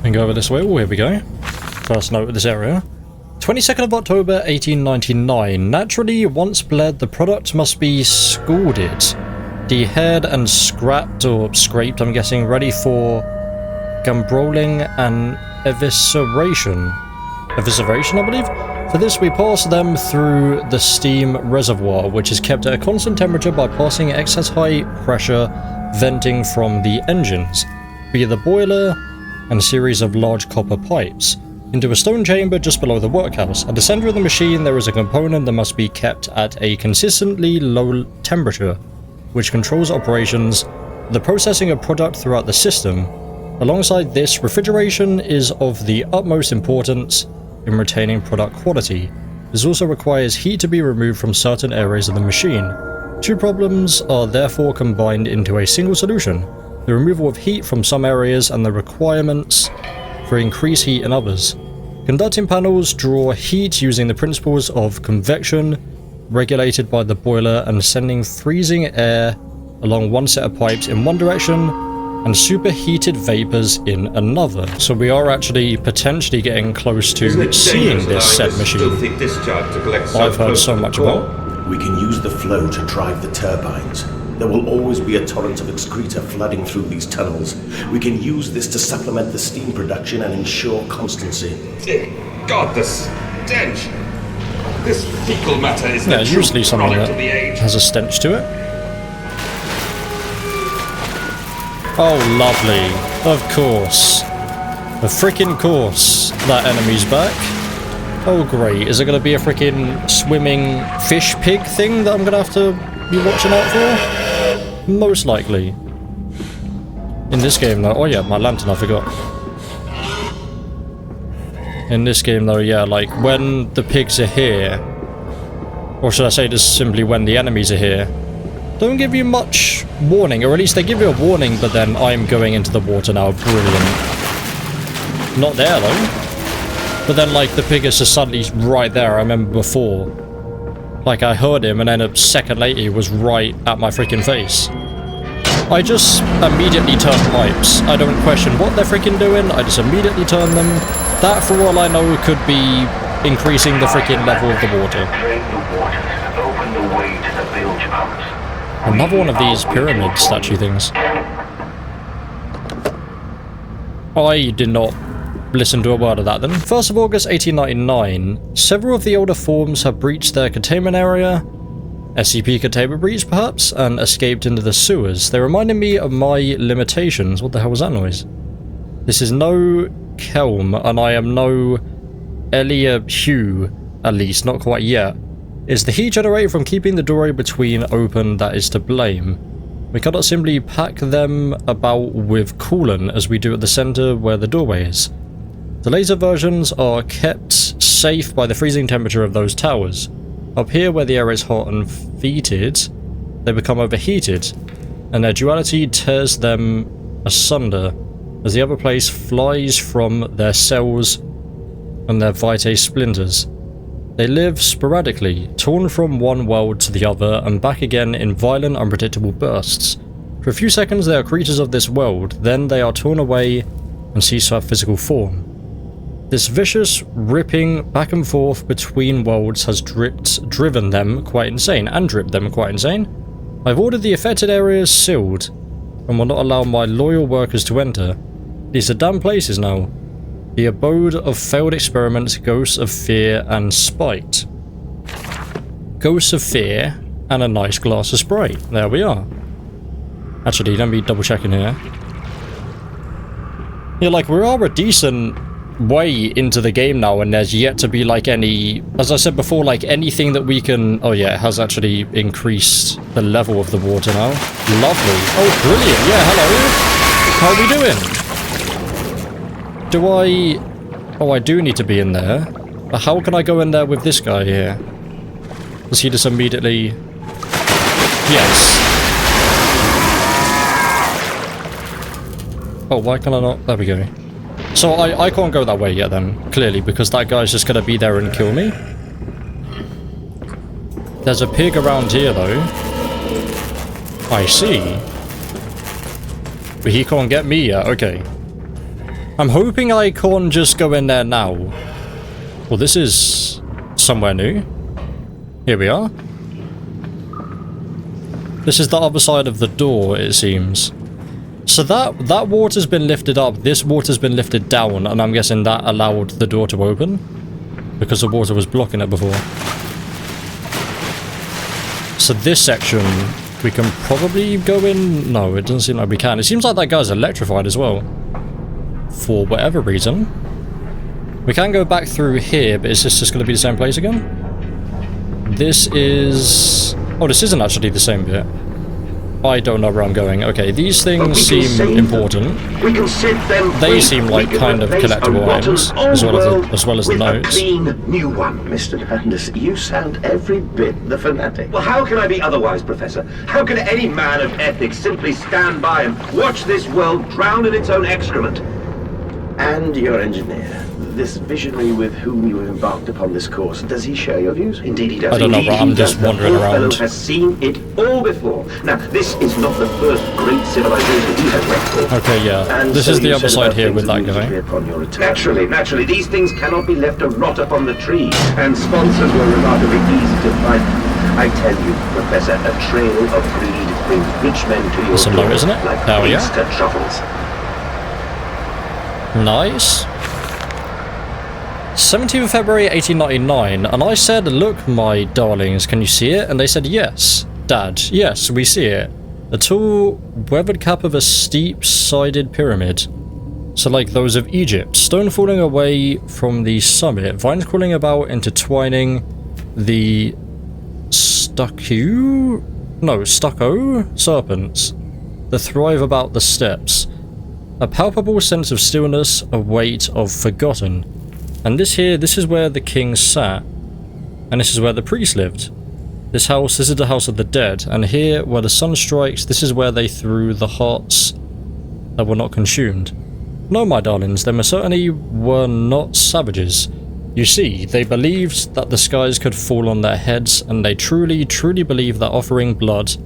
And go over this way. Oh, here we go. First note of this area. 22nd of October 1899. Naturally, once bled, the product must be scalded, dehaired and scrapped, or scraped, I'm guessing, ready for gambroling and evisceration. Evisceration, I believe? For this, we pass them through the steam reservoir, which is kept at a constant temperature by passing excess high pressure venting from the engines, via the boiler and a series of large copper pipes, into a stone chamber just below the workhouse. At the center of the machine, there is a component that must be kept at a consistently low temperature, which controls operations, the processing of product throughout the system. Alongside this, refrigeration is of the utmost importance in retaining product quality. This also requires heat to be removed from certain areas of the machine. Two problems are therefore combined into a single solution: the removal of heat from some areas and the requirements for increased heat in others. Conducting panels draw heat using the principles of convection, regulated by the boiler and sending freezing air along one set of pipes in one direction and superheated vapors in another. So we are actually potentially getting close to seeing this said machine I've heard so much about. We can use the flow to drive the turbines. There will always be a torrent of excreta flooding through these tunnels. We can use this to supplement the steam production and ensure constancy. God, the stench! This fecal matter is the usually something that has a stench to it. Oh, lovely. Of course. A freaking course. That enemy's back. Oh, great. Is it going to be a freaking swimming fish pig thing that I'm going to have to be watching out for? Most likely. In this game, though... Oh, yeah, my lantern, I forgot. In this game, though, yeah, like, when the pigs are here... Or should I say just simply when the enemies are here... Don't give you much warning, or at least they give you a warning, but then I'm going into the water now. Brilliant. Not there, though. But then, like, the pig is just suddenly right there. I remember before. Like, I heard him, and then a second later, he was right at my freaking face. I just immediately turn pipes. I don't question what they're freaking doing. I just immediately turn them. That, for all I know, could be increasing the freaking level of the water. Another one of these pyramid statue things. I did not listen to a word of that then. 1st of August 1899. Several of the older forms have breached their containment area. SCP containment breach, perhaps, and escaped into the sewers. They reminded me of my limitations. What the hell was that noise? This is no Kelm, and I am no Eliahu, at least, not quite yet. Is the heat generated from keeping the doorway between open that is to blame? We cannot simply pack them about with coolant as we do at the center where the doorway is. The laser versions are kept safe by the freezing temperature of those towers. Up here where the air is hot and fetid, they become overheated, and their duality tears them asunder as the other place flies from their cells and their vitae splinters. They live sporadically, torn from one world to the other and back again in violent, unpredictable bursts. For a few seconds they are creatures of this world, then they are torn away and cease to have physical form. This vicious ripping back and forth between worlds has driven them quite insane, and dripped them quite insane. I've ordered the affected areas sealed, and will not allow my loyal workers to enter. These are damn places now. The abode of failed experiments, ghosts of fear and spite. Ghosts of fear and a nice glass of Sprite. There we are. Actually, let me double check in here. Yeah, like, we are a decent way into the game now, and there's yet to be, like, any... As I said before, like, anything that we can... Oh, yeah, it has actually increased the level of the water now. Lovely. Oh, brilliant. Yeah, hello. How are we doing? Do I... Oh, I do need to be in there. But how can I go in there with this guy here? Does he just immediately... Yes. Oh, why can I not... There we go. So I can't go that way yet then, clearly, because that guy's just going to be there and kill me. There's a pig around here, though. I see. But he can't get me yet, okay. I'm hoping I can't just go in there now. Well, this is somewhere new. Here we are. This is the other side of the door, it seems. So that water's been lifted up, this water's been lifted down, and I'm guessing that allowed the door to open? Because the water was blocking it before. So this section, we can probably go in... No, it doesn't seem like we can. It seems like that guy's electrified as well. For whatever reason. We can go back through here, but is this just going to be the same place again? This is... Oh, this isn't actually the same bit. I don't know where I'm going. Okay, these things seem important. They seem like kind of collectible items, as well as the notes. Clean new one, Mr. Landis. You sound every bit the fanatic. Well, how can I be otherwise, Professor? How can any man of ethics simply stand by and watch this world drown in its own excrement? And your engineer, this visionary with whom you have embarked upon this course, does he share your views? Indeed he does. I don't know, but I'm just wandering around. The has seen it all before. Now, this is not the first great civilization he has worked for. Okay, yeah. And This so is the you other said side about here things with that immediately guy. upon your return. Naturally, these things cannot be left to rot upon the trees, and sponsors were remarkably easy to find. I tell you, Professor, a trail of greed brings rich men to your That's a door note, isn't it? like Oh, yeah. Easter truffles. Nice. 17th of February 1899, and I said, look, my darlings, can you see it? And they said, yes, Dad, yes, we see it. A tall, weathered cap of a steep-sided pyramid. So like those of Egypt. Stone falling away from the summit, vines crawling about, intertwining the stucco serpents that thrive about the steps. A palpable sense of stillness, a weight of forgotten. And this is where the king sat. And this is where the priest lived. This is the house of the dead. And here, where the sun strikes, this is where they threw the hearts that were not consumed. No, my darlings, they certainly were not savages. You see, they believed that the skies could fall on their heads, and they truly, truly believed that offering blood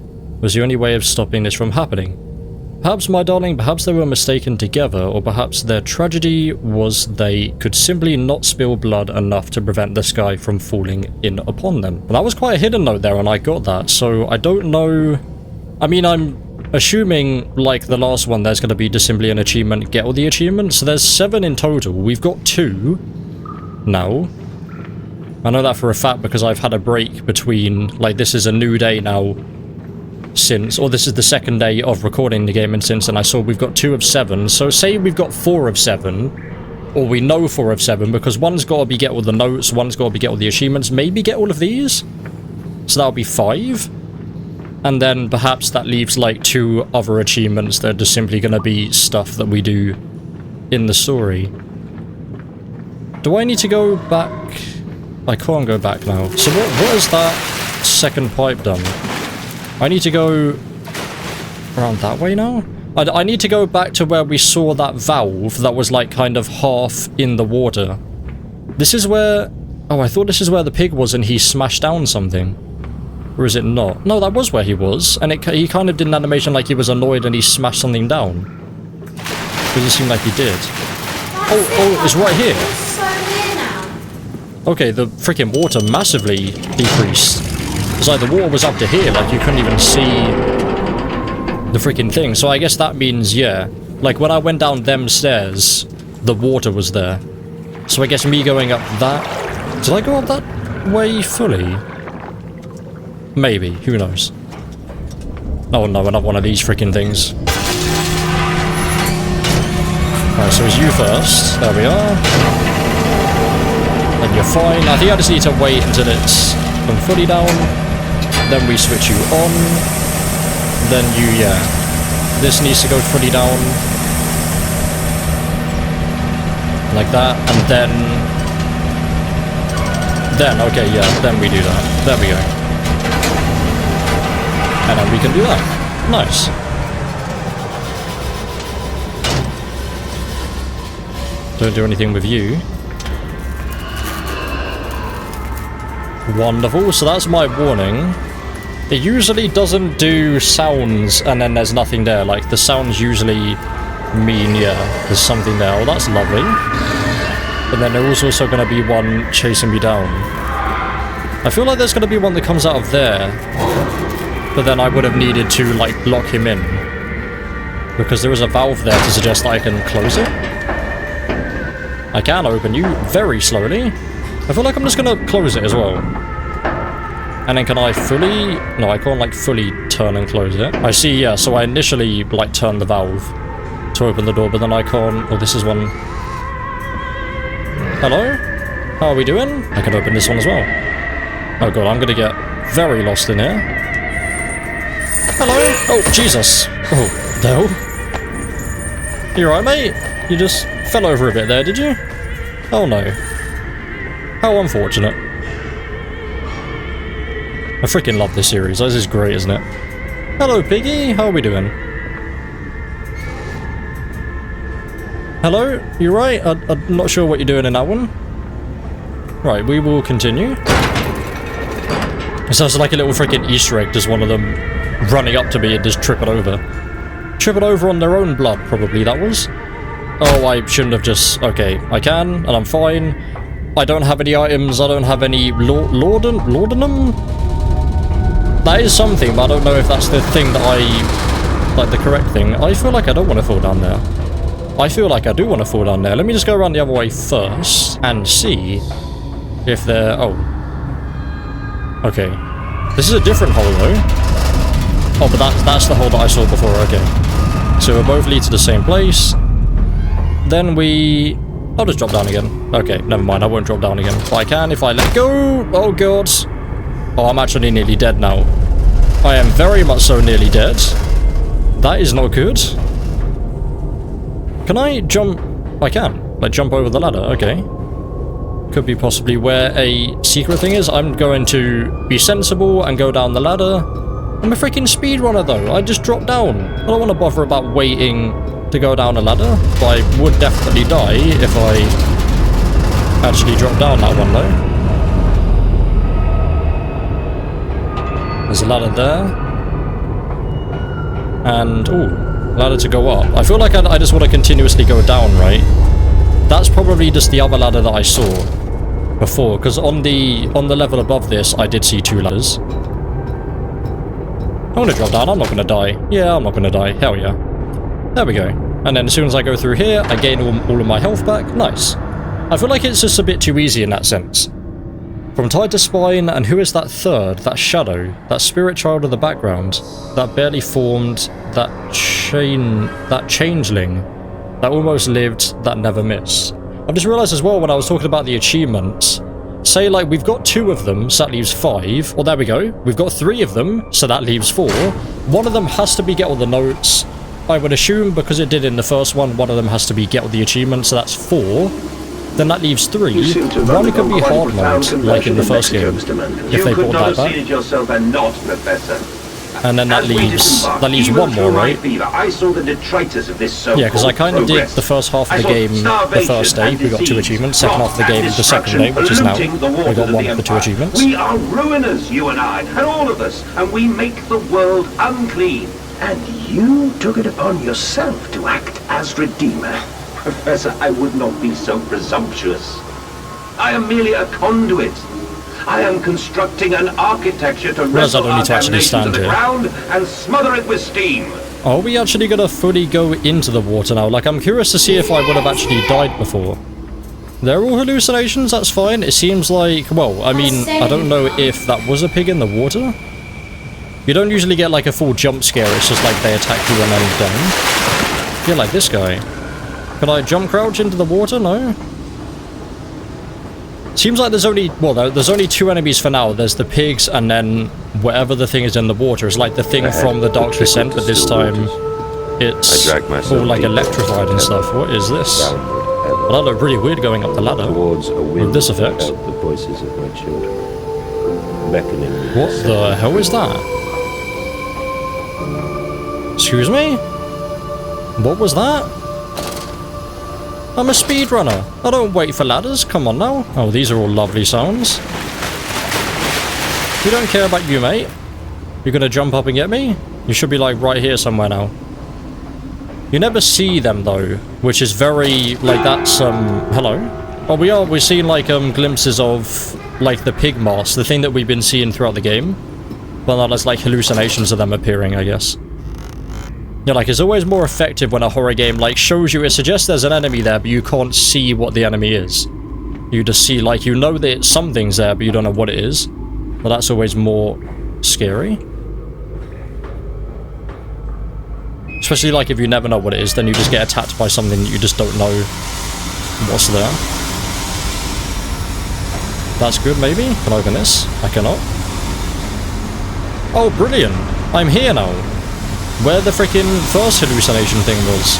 was the only way of stopping this from happening. Perhaps, my darling, perhaps they were mistaken together, or perhaps their tragedy was they could simply not spill blood enough to prevent the sky from falling in upon them. Well, that was quite a hidden note there, and I got that, so I don't know... I mean, I'm assuming, like the last one, there's going to be just simply an achievement, get all the achievements, so there's 7 in total. We've got 2 now. I know that for a fact because I've had a break between, like, this is a new day now, since, or this is the second day of recording the game, and since, and I saw we've got 2 of 7, so say we've got 4 of 7, or we know 4 of 7, because one's got to be get all the notes, one's got to be get all the achievements, maybe get all of these, so that'll be 5, and then perhaps that leaves like 2 other achievements that are just simply going to be stuff that we do in the story. Do I need to go back? I can't go back now, so what has that second pipe done? I need to go around that way now? I need to go back to where we saw that valve that was like kind of half in the water. This is where... Oh, I thought this is where the pig was and he smashed down something. Or is it not? No, that was where he was. And he kind of did an animation like he was annoyed and he smashed something down. Doesn't seem like he did. Oh, it's right here. Okay, the freaking water massively decreased. It's like the water was up to here, like you couldn't even see the freaking thing. So I guess that means, yeah, like when I went down them stairs, the water was there. So I guess me going up that... Did I go up that way fully? Maybe, who knows. Oh no, another one of these freaking things. Alright, so it's you first. There we are. And you're fine. I think I just need to wait until it's fully down. Then we switch you on. Then you, yeah. This needs to go fully down. Like that. And then... okay, yeah. Then we do that. There we go. And then we can do that. Nice. Don't do anything with you. Wonderful, so that's my warning. It usually doesn't do sounds and then there's nothing there. Like, the sounds usually mean, yeah, there's something there. Oh, that's lovely. But then there was also going to be one chasing me down. I feel like there's going to be one that comes out of there. But then I would have needed to, like, lock him in. Because there is a valve there to suggest that I can close it. I can open you very slowly. I feel like I'm just going to close it as well. And then can I fully... No, I can't, like, fully turn and close it. I see, yeah, so I initially, like, turn the valve to open the door, but then I can't... Oh, this is one... Hello? How are we doing? I can open this one as well. Oh god, I'm gonna get very lost in here. Hello? Oh, Jesus. Oh, no. You alright, mate? You just fell over a bit there, did you? Oh no. How unfortunate. I freaking love this series. This is great, isn't it? Hello, Piggy. How are we doing? Hello? You right? I'm not sure what you're doing in that one. Right, we will continue. It sounds like a little freaking Easter egg, just one of them running up to me and just tripping over. Tripping over on their own blood, probably, that was. Oh, I shouldn't have just... Okay, I can, and I'm fine. I don't have any items, I don't have any laudanum? That is something, but I don't know if that's the thing that I... Like, the correct thing. I feel like I don't want to fall down there. I feel like I do want to fall down there. Let me just go around the other way first and see if they're... Oh. Okay. This is a different hole, though. Oh, but that's the hole that I saw before. Okay. So we'll both lead to the same place. Then we... I'll just drop down again. Okay, never mind. I won't drop down again. But I can if I let go. Oh, God. Oh, I'm actually nearly dead now. I am very much so nearly dead. That is not good. Can I jump? I can. Like, jump over the ladder. Okay. Could be possibly where a secret thing is. I'm going to be sensible and go down the ladder. I'm a freaking speedrunner, though. I just dropped down. I don't want to bother about waiting to go down a ladder. But I would definitely die if I actually dropped down that one, though. There's a ladder there. And, ooh, ladder to go up. I feel like I just want to continuously go down, right? That's probably just the other ladder that I saw before, because on the level above this, I did see two ladders. I'm going to drop down. I'm not going to die. Yeah, I'm not going to die. Hell yeah. There we go. And then as soon as I go through here, I gain all of my health back. Nice. I feel like it's just a bit too easy in that sense. From Tide to Spine, and who is that third? That shadow, that spirit child of the background, that barely formed, that changeling, that almost lived, that never missed. I've just realised as well when I was talking about the achievements, say like we've got 2 of them, so that leaves 5. Well, there we go. We've got 3 of them, so that leaves 4. One of them has to be get all the notes. I would assume because it did in the first one of them has to be get all the achievements, so that's 4. Then that leaves 3. One could be hard mode, like in the first game, if they brought that back. And then that leaves 1 more, right? Yeah, because I kind of did the first half of the game the first day, we got 2 achievements. Second half of the game the second day, which is now, we got 1 of the 2 achievements. We are ruiners, you and I, and all of us, and we make the world unclean. And you took it upon yourself to act as Redeemer. Professor, I would not be so presumptuous. I am merely a conduit. I am constructing an architecture to wrestle our damnation to the ground and smother it with steam. Are we actually going to fully go into the water now? Like, I'm curious to see if I would have actually died before. They're all hallucinations, that's fine. It seems like, well, I mean, I don't know if that was a pig in the water. You don't usually get like a full jump scare, it's just like they attack you and then done. Yeah, like this guy. Can I jump crouch into the water? No? Seems like there's only, well, there's only 2 enemies for now. There's the pigs and then whatever the thing is in the water. It's like the thing from the Dark Descent, but this time it's all like electrified and stuff. What is this? Well, that looked really weird going up the ladder with this effect. What the hell is that? Excuse me? What was that? I'm a speedrunner. I don't wait for ladders. Come on now. Oh, these are all lovely sounds. We don't care about you, mate. You're gonna jump up and get me? You should be like right here somewhere now. You never see them though, which is very, like, that's, hello? Oh, we're seeing, like, glimpses of, like, the pig mask, the thing that we've been seeing throughout the game. Well, no, that's like hallucinations of them appearing, I guess. Yeah, like, it's always more effective when a horror game, like, shows you, it suggests there's an enemy there, but you can't see what the enemy is. You just see, like, you know that something's there, but you don't know what it is. Well, that's always more scary. Especially, like, if you never know what it is, then you just get attacked by something that you just don't know what's there. That's good, maybe? Can I open this? I cannot. Oh, brilliant! I'm here now. Where the freaking first hallucination thing was.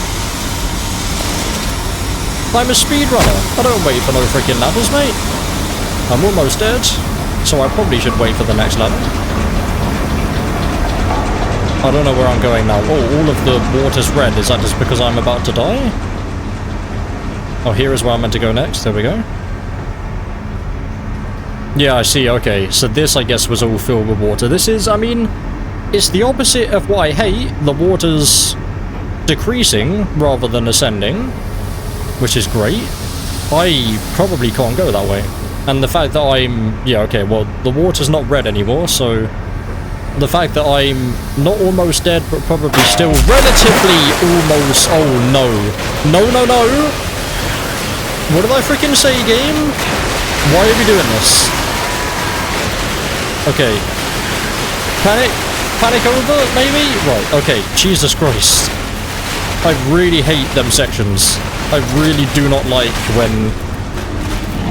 I'm a speedrunner. I don't wait for no freaking levels, mate. I'm almost dead, so I probably should wait for the next level. I don't know where I'm going now. Oh, all of the water's red. Is that just because I'm about to die? Oh, here is where I'm meant to go next. There we go. Yeah, I see. Okay, so this, I guess, was all filled with water. This is, I mean, it's the opposite of what I hate. The water's decreasing rather than ascending, which is great. I probably can't go that way. And the fact that yeah, okay, well, the water's not red anymore, so the fact that I'm not almost dead, but probably still relatively almost... Oh, no. No, no, no! What did I freaking say, game? Why are we doing this? Okay. Panic? Panic over, maybe? Right, okay. Jesus Christ. I really hate them sections. I really do not like when...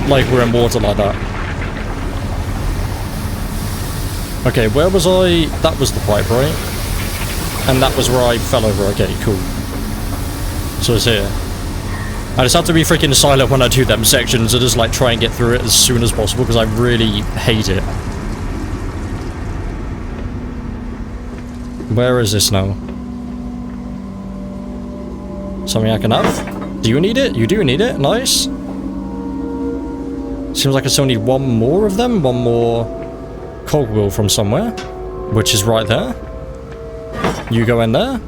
like, we're in water like that. Okay, where was I? That was the pipe, right? And that was where I fell over. Okay, cool. So it's here. I just have to be freaking silent when I do them sections and just, like, try and get through it as soon as possible because I really hate it. Where is this now? Something I can have? Do you need it? You do need it. Nice. Seems like I still need one more of them. One more cogwheel from somewhere, which is right there. You go in there.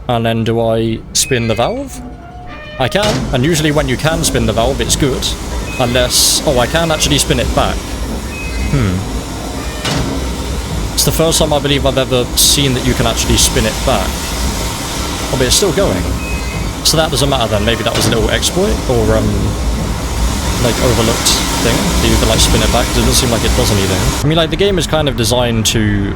And then do I spin the valve? I can. And usually when you can spin the valve, it's good. Unless... Oh, I can actually spin it back. It's the first time I believe I've ever seen that you can actually spin it back. Oh, but it's still going. So that doesn't matter then. Maybe that was a little exploit or, like, overlooked thing. That you can, like, spin it back. It doesn't seem like it does anything. I mean, like, the game is kind of designed to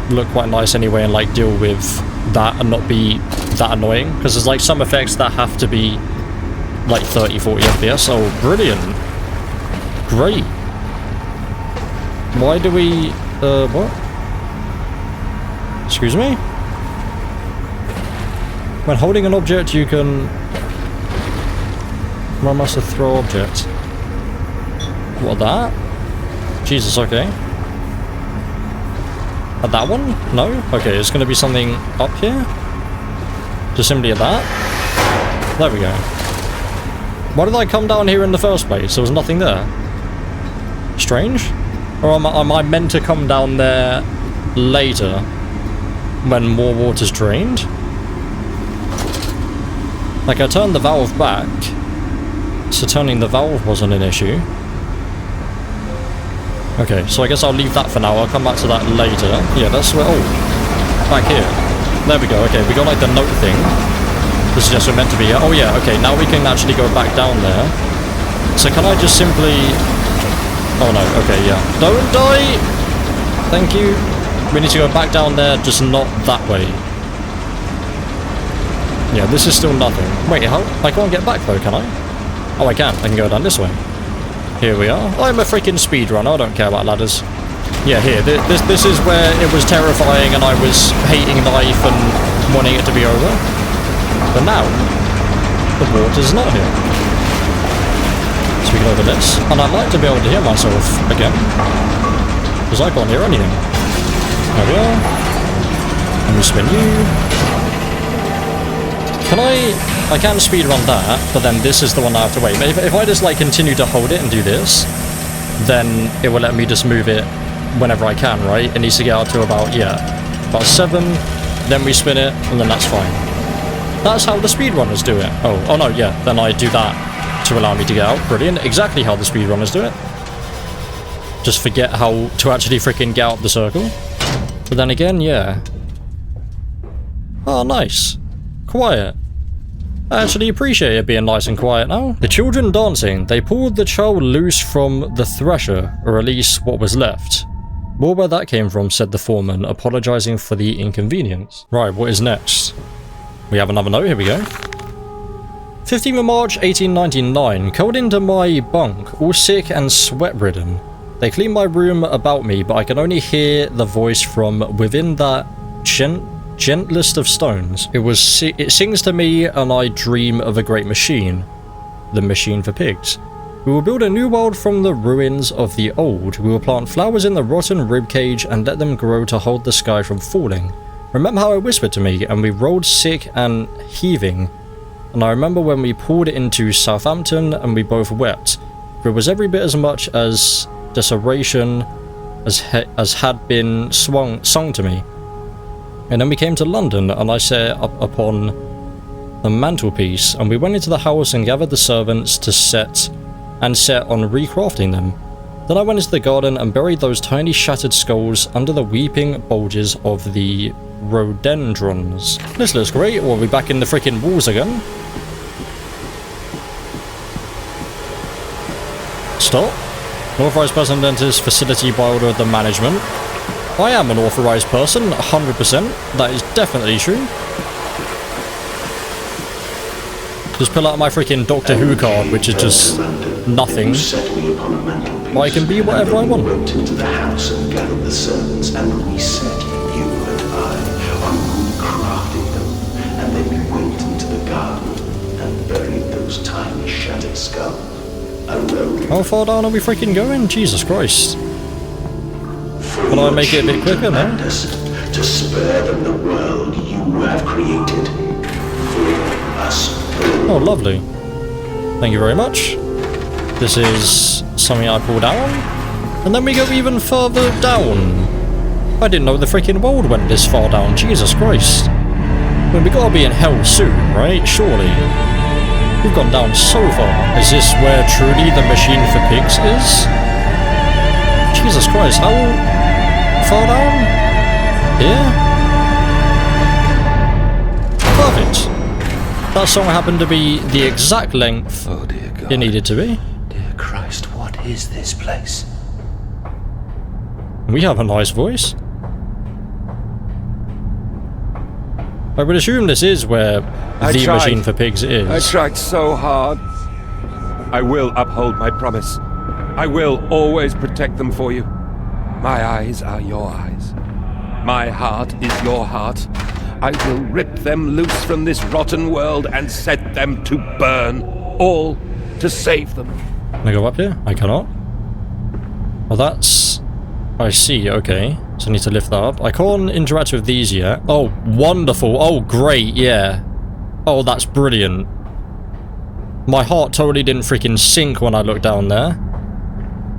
look quite nice anyway and, like, deal with that and not be that annoying. Because there's, like, some effects that have to be, like, 30, 40 FPS. Oh, brilliant. Great. Why do we... what? Excuse me? When holding an object, you can... One must have throw object. What, that? Jesus, okay. At that one? No? Okay, it's gonna be something up here? Just simply at that? There we go. Why did I come down here in the first place? There was nothing there. Strange? Or am I meant to come down there later when more water's drained? Like, I turned the valve back, so turning the valve wasn't an issue. Okay, so I guess I'll leave that for now. I'll come back to that later. Yeah, that's where... Oh, back here. There we go. Okay, we got, like, the note thing. This is just we're meant to be here. Oh, yeah, okay, now we can actually go back down there. So can I just simply... Oh no, okay, yeah. Don't die! Thank you. We need to go back down there, just not that way. Yeah, this is still nothing. Wait, how? I can't get back though, can I? Oh, I can. I can go down this way. Here we are. I'm a freaking speedrunner. I don't care about ladders. Yeah, here. This is where it was terrifying and I was hating life and wanting it to be over. But now, the water's not here. So we can open this, and I'd like to be able to hear myself again, because I can't hear anything. There we are. Let me spin you. Can I can speedrun that, but then this is the one I have to wait. But if I just, like, continue to hold it and do this, then it will let me just move it whenever I can, right? It needs to get out to about, yeah, about 7, then we spin it, and then that's fine. That's how the speedrunners do it. Oh no, yeah, then I do that to allow me to get out. Brilliant, exactly how the speedrunners do it. Just forget how to actually freaking get out the circle. But then again, yeah. Oh, nice. Quiet. I actually appreciate it being nice and quiet now. The children dancing. They pulled the child loose from the thresher, or at least what was left. More where that came from, said the foreman, apologising for the inconvenience. Right, what is next? We have another note, here we go. 15th of March 1899, curled into my bunk, all sick and sweat-ridden. They cleaned my room about me, but I can only hear the voice from within that gentlest of stones. It sings to me, and I dream of a great machine. The machine for pigs. We will build a new world from the ruins of the old. We will plant flowers in the rotten ribcage and let them grow to hold the sky from falling. Remember how it whispered to me, and we rolled sick and heaving. And I remember when we pulled it into Southampton, and we both wept. For it was every bit as much as desolation as had been sung to me. And then we came to London, and I sat up upon the mantelpiece, and we went into the house and gathered the servants to set on recrafting them. Then I went into the garden and buried those tiny shattered skulls under the weeping bulges of the rhododendrons. This looks great. Well, we're back in the freaking walls again. Stop. An authorised person enters facility by order of the management. I am an authorised person, 100%. That is definitely true. Just pull out my freaking Doctor Who card, which is just nothing. I can be whatever I want. Went into the house and gathered the servants and reset you and I on recrafting them, and then we went into the garden and buried those tiny shattered skulls. How far down are we freaking going? Jesus Christ. Can I make it a bit quicker now? To spare them the world you have created for us. Oh, lovely. Thank you very much. This is something I pull down. And then we go even further down. I didn't know the freaking world went this far down. Jesus Christ. Well, we gotta be in hell soon, right? Surely. We've gone down so far. Is this where truly the machine for pigs is? Jesus Christ, how far down? Here? Perfect. That song happened to be the exact length it needed to be. Dear Christ, what is this place? We have a nice voice. I would assume this is where the machine for pigs is. I tried so hard. I will uphold my promise. I will always protect them for you. My eyes are your eyes. My heart is your heart. I will rip them loose from this rotten world and set them to burn. All to save them. Can I go up here? I cannot. Well, that's... I see, okay. So I need to lift that up. I can't interact with these yet. Oh, wonderful. Oh, great, yeah. Oh, that's brilliant. My heart totally didn't freaking sink when I looked down there.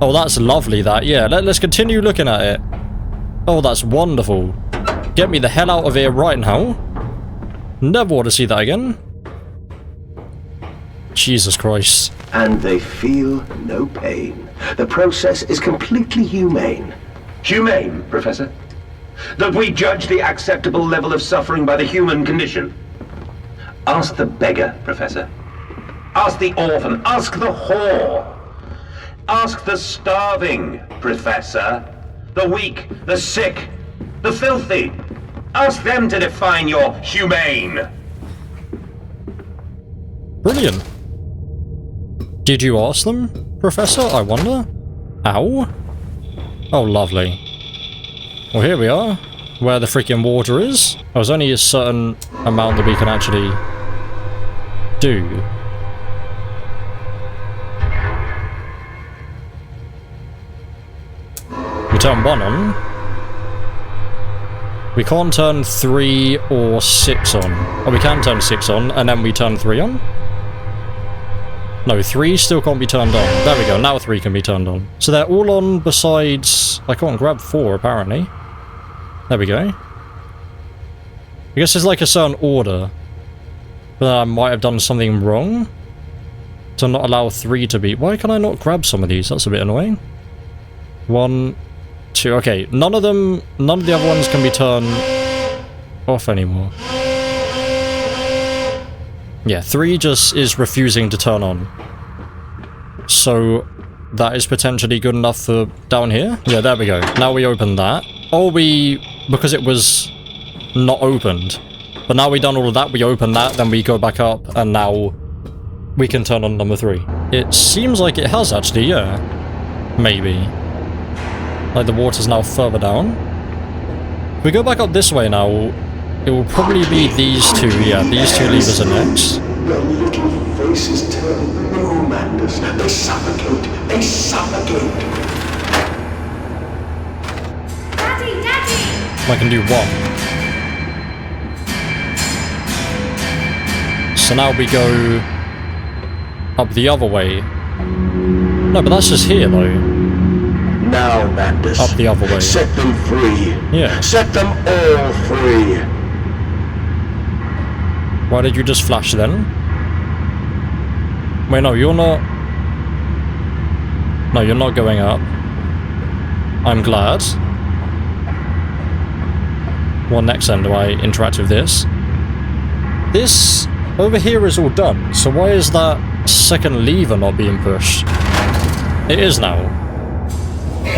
Oh, that's lovely, that. Yeah, let's continue looking at it. Oh, that's wonderful. Get me the hell out of here right now. Never want to see that again. Jesus Christ. And they feel no pain. The process is completely humane. Humane, Professor? That we judge the acceptable level of suffering by the human condition. Ask the beggar, Professor. Ask the orphan. Ask the whore. Ask the starving, Professor. The weak, the sick, the filthy. Ask them to define your humane. Brilliant. Did you ask them, Professor? I wonder. Ow. Oh, lovely. Well, here we are, where the freaking water is. There's only a certain amount that we can actually do. We turn 1 on. We can't turn 3 or 6 on. Oh, we can turn 6 on, and then we turn 3 on? No, 3 still can't be turned on. There we go, now 3 can be turned on. So they're all on besides... I can't grab 4, apparently. There we go. I guess there's like a certain order. But I might have done something wrong. To not allow 3 to be... Why can I not grab some of these? That's a bit annoying. 1, 2... Okay, none of the other ones can be turned off anymore. Yeah, 3 just is refusing to turn on. So, that is potentially good enough for down here? Yeah, there we go. Now we open that. Or because it was not opened. But now we've done all of that, we open that, then we go back up, and now we can turn on number 3. It seems like it has actually, yeah. Maybe. Like the water's now further down. If we go back up this way now, it will probably be these 2, yeah, these 2 levers are next. The little faces turn blue, Mandus. They suffocate. They suffocate. Daddy, Daddy! I can do 1. So now we go up the other way. No, but that's just here though. Now, Mandus. Up the other way. Set them free. Yeah. Set them all free. Why did you just flash then? Wait, no, you're not... No, you're not going up. I'm glad. What next then do I interact with this? This over here is all done, so why is that second lever not being pushed? It is now.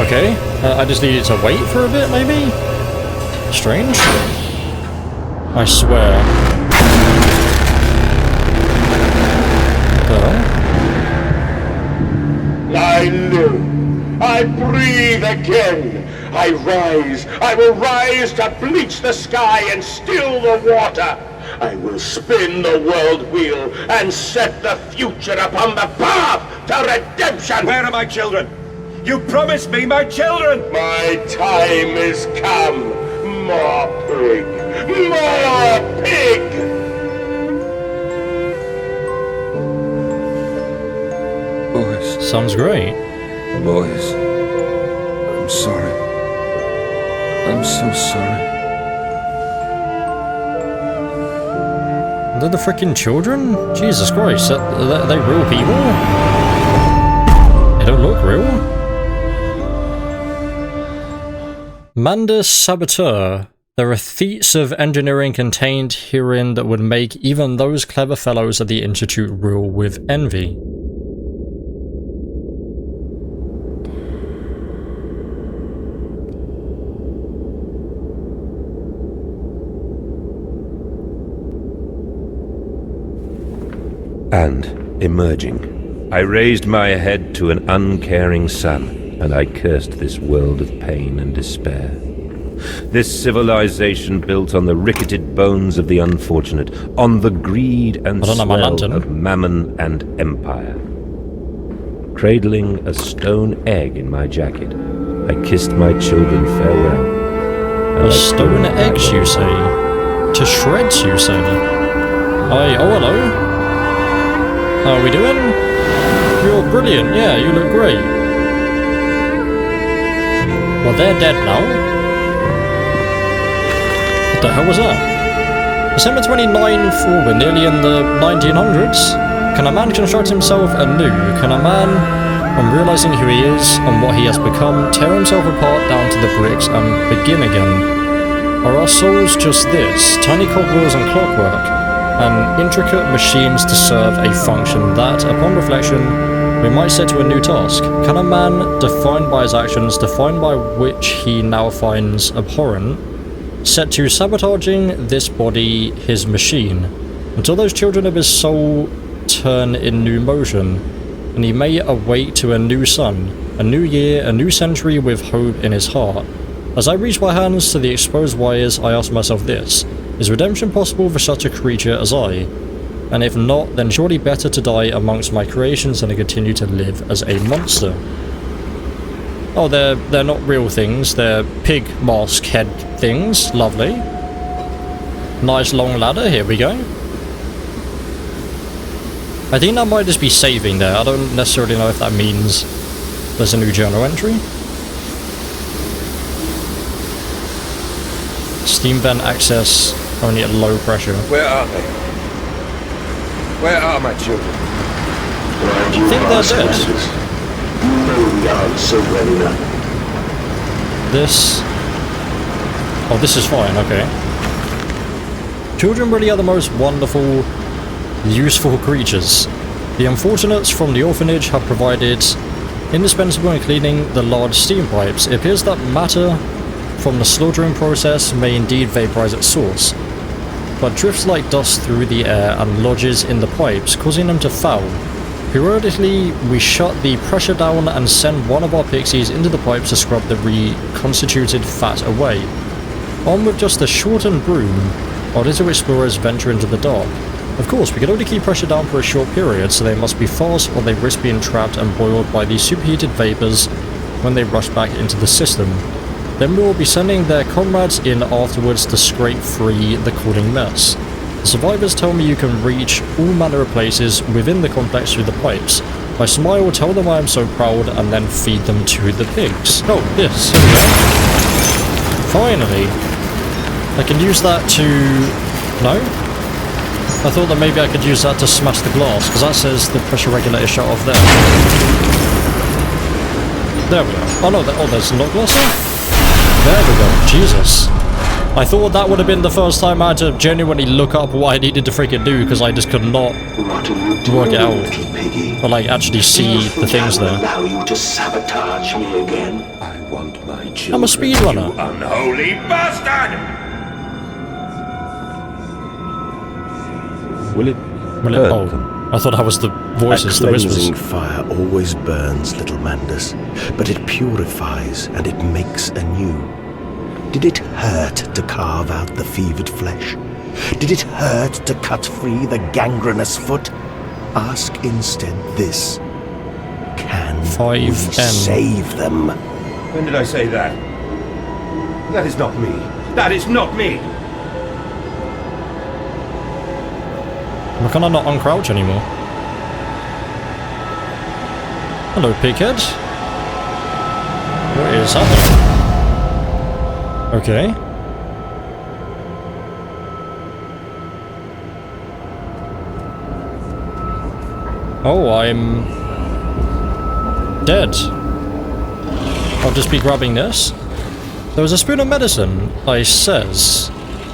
Okay, I just needed to wait for a bit, maybe? Strange. I swear. I live. I breathe again. I rise. I will rise to bleach the sky and still the water. I will spin the world wheel and set the future upon the path to redemption. Where are my children? You promised me my children! My time is come. More pig. More pig. Boys. Sounds great. Boys. I'm sorry. I'm so sorry. They're the freaking children? Jesus Christ, are they real people? They don't look real. Mandus Saboteur. There are feats of engineering contained herein that would make even those clever fellows at the Institute rule with envy. And, emerging, I raised my head to an uncaring sun, and I cursed this world of pain and despair. This civilization built on the ricketed bones of the unfortunate, on the greed and swell of mammon and empire. Cradling a stone egg in my jacket, I kissed my children farewell. A stone eggs, you say? To shreds, you say? Oh, hello. How are we doing? You're brilliant, yeah, you look great. Well, they're dead now. What the hell was that? December 29th, we're nearly in the 1900s. Can a man construct himself anew? Can a man, on realizing who he is and what he has become, tear himself apart down to the bricks and begin again? Are our souls just this, tiny cogwheels and clockwork, and intricate machines to serve a function that, upon reflection, we might set to a new task? Can a man, defined by his actions, defined by which he now finds abhorrent, set to sabotaging this body, his machine, until those children of his soul turn in new motion, and he may awake to a new sun, a new year, a new century with hope in his heart? As I reach my hands to the exposed wires, I ask myself this: is redemption possible for such a creature as I? And if not, then surely better to die amongst my creations than to continue to live as a monster. Oh, they're not real things, they're pig mask head things. Lovely. Nice long ladder, here we go. I think that might just be saving there. I don't necessarily know if that means there's a new journal entry. Steam vent access Only at low pressure. Where are they? Where are my children? Glad you I think they're asked, dead. Landis. You know the answer well enough. This... Oh, this is fine, okay. Children really are the most wonderful, useful creatures. The unfortunates from the orphanage have provided indispensable in cleaning the large steam pipes. It appears that matter from the slaughtering process may indeed vaporize its source, but drifts like dust through the air and lodges in the pipes, causing them to foul. Periodically, we shut the pressure down and send one of our pixies into the pipes to scrub the reconstituted fat away. On with just a shortened broom, our little explorers venture into the dark. Of course, we can only keep pressure down for a short period, so they must be fast or they risk being trapped and boiled by these superheated vapors when they rush back into the system. Then we will be sending their comrades in afterwards to scrape free the cooling mess. The survivors tell me you can reach all manner of places within the complex through the pipes. I smile, tell them I am so proud, and then feed them to the pigs. Oh, yes, here we go. Finally. I can use that to... No? I thought that maybe I could use that to smash the glass, because that says the pressure regulator shut off there. There we go. Oh no, there's not glass there? There we go. Jesus. I thought that would have been the first time I had to genuinely look up what I needed to freaking do, because I just could not work it out. Or like actually see the things there. Allow you to sabotage me again. I want my children. I'm a speedrunner. You unholy bastard! Will it hurt them? I thought that was the voices, A the whispers. cleansing fire always burns, little Mandus, but it purifies and it makes anew. Did it hurt to carve out the fevered flesh? Did it hurt to cut free the gangrenous foot? Ask instead this. Can we 5M. save them? When did I say that? That is not me. That is not me! Why can I not uncrouch anymore? Hello, pighead. What is happening? Okay. Oh, I'm... dead. I'll just be grabbing this. There was a spoon of medicine, I says,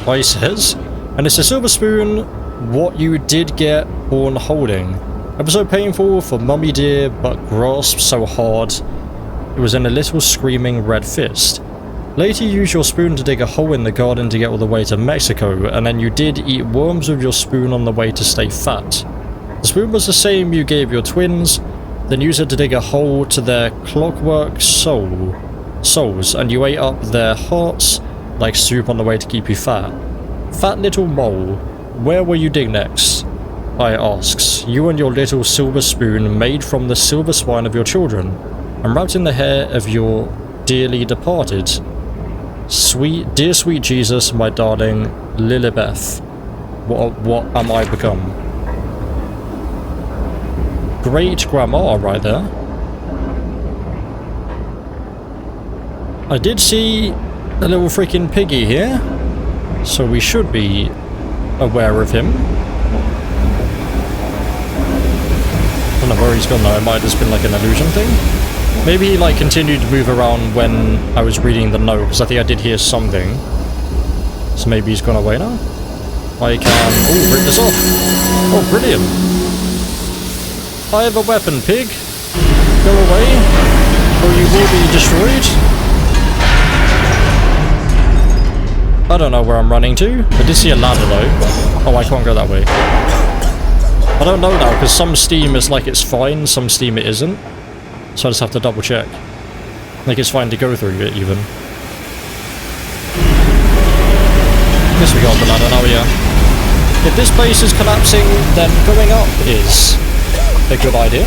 and it's a silver spoon. What you did get born holding. Ever so painful for mummy dear, but grasped so hard it was in a little screaming red fist. Later you used your spoon to dig a hole in the garden to get all the way to Mexico, and then you did eat worms with your spoon on the way to stay fat. The spoon was the same you gave your twins, then used it to dig a hole to their clockwork souls, and you ate up their hearts like soup on the way to keep you fat. Fat little mole. Where will you dig next? I asks. You and your little silver spoon made from the silver spine of your children, and wrapped in the hair of your dearly departed. Dear sweet Jesus, my darling Lilibeth. What am I become? Great grandma right there. I did see a little freaking piggy here, so we should be aware of him. I don't know where he's gone though, it might have just been like an illusion thing. Maybe he like continued to move around when I was reading the note, because I think I did hear something. So maybe he's gone away now? I can... oh, rip this off! Oh, brilliant! I have a weapon, pig! Go away, or you will be destroyed! I don't know where I'm running to. I did see a ladder though. Oh, I can't go that way. I don't know now, because some Steam is like it's fine, some Steam it isn't. So I just have to double check. Like it's fine to go through it even. Guess we got the ladder now, yeah. If this place is collapsing, then going up is a good idea.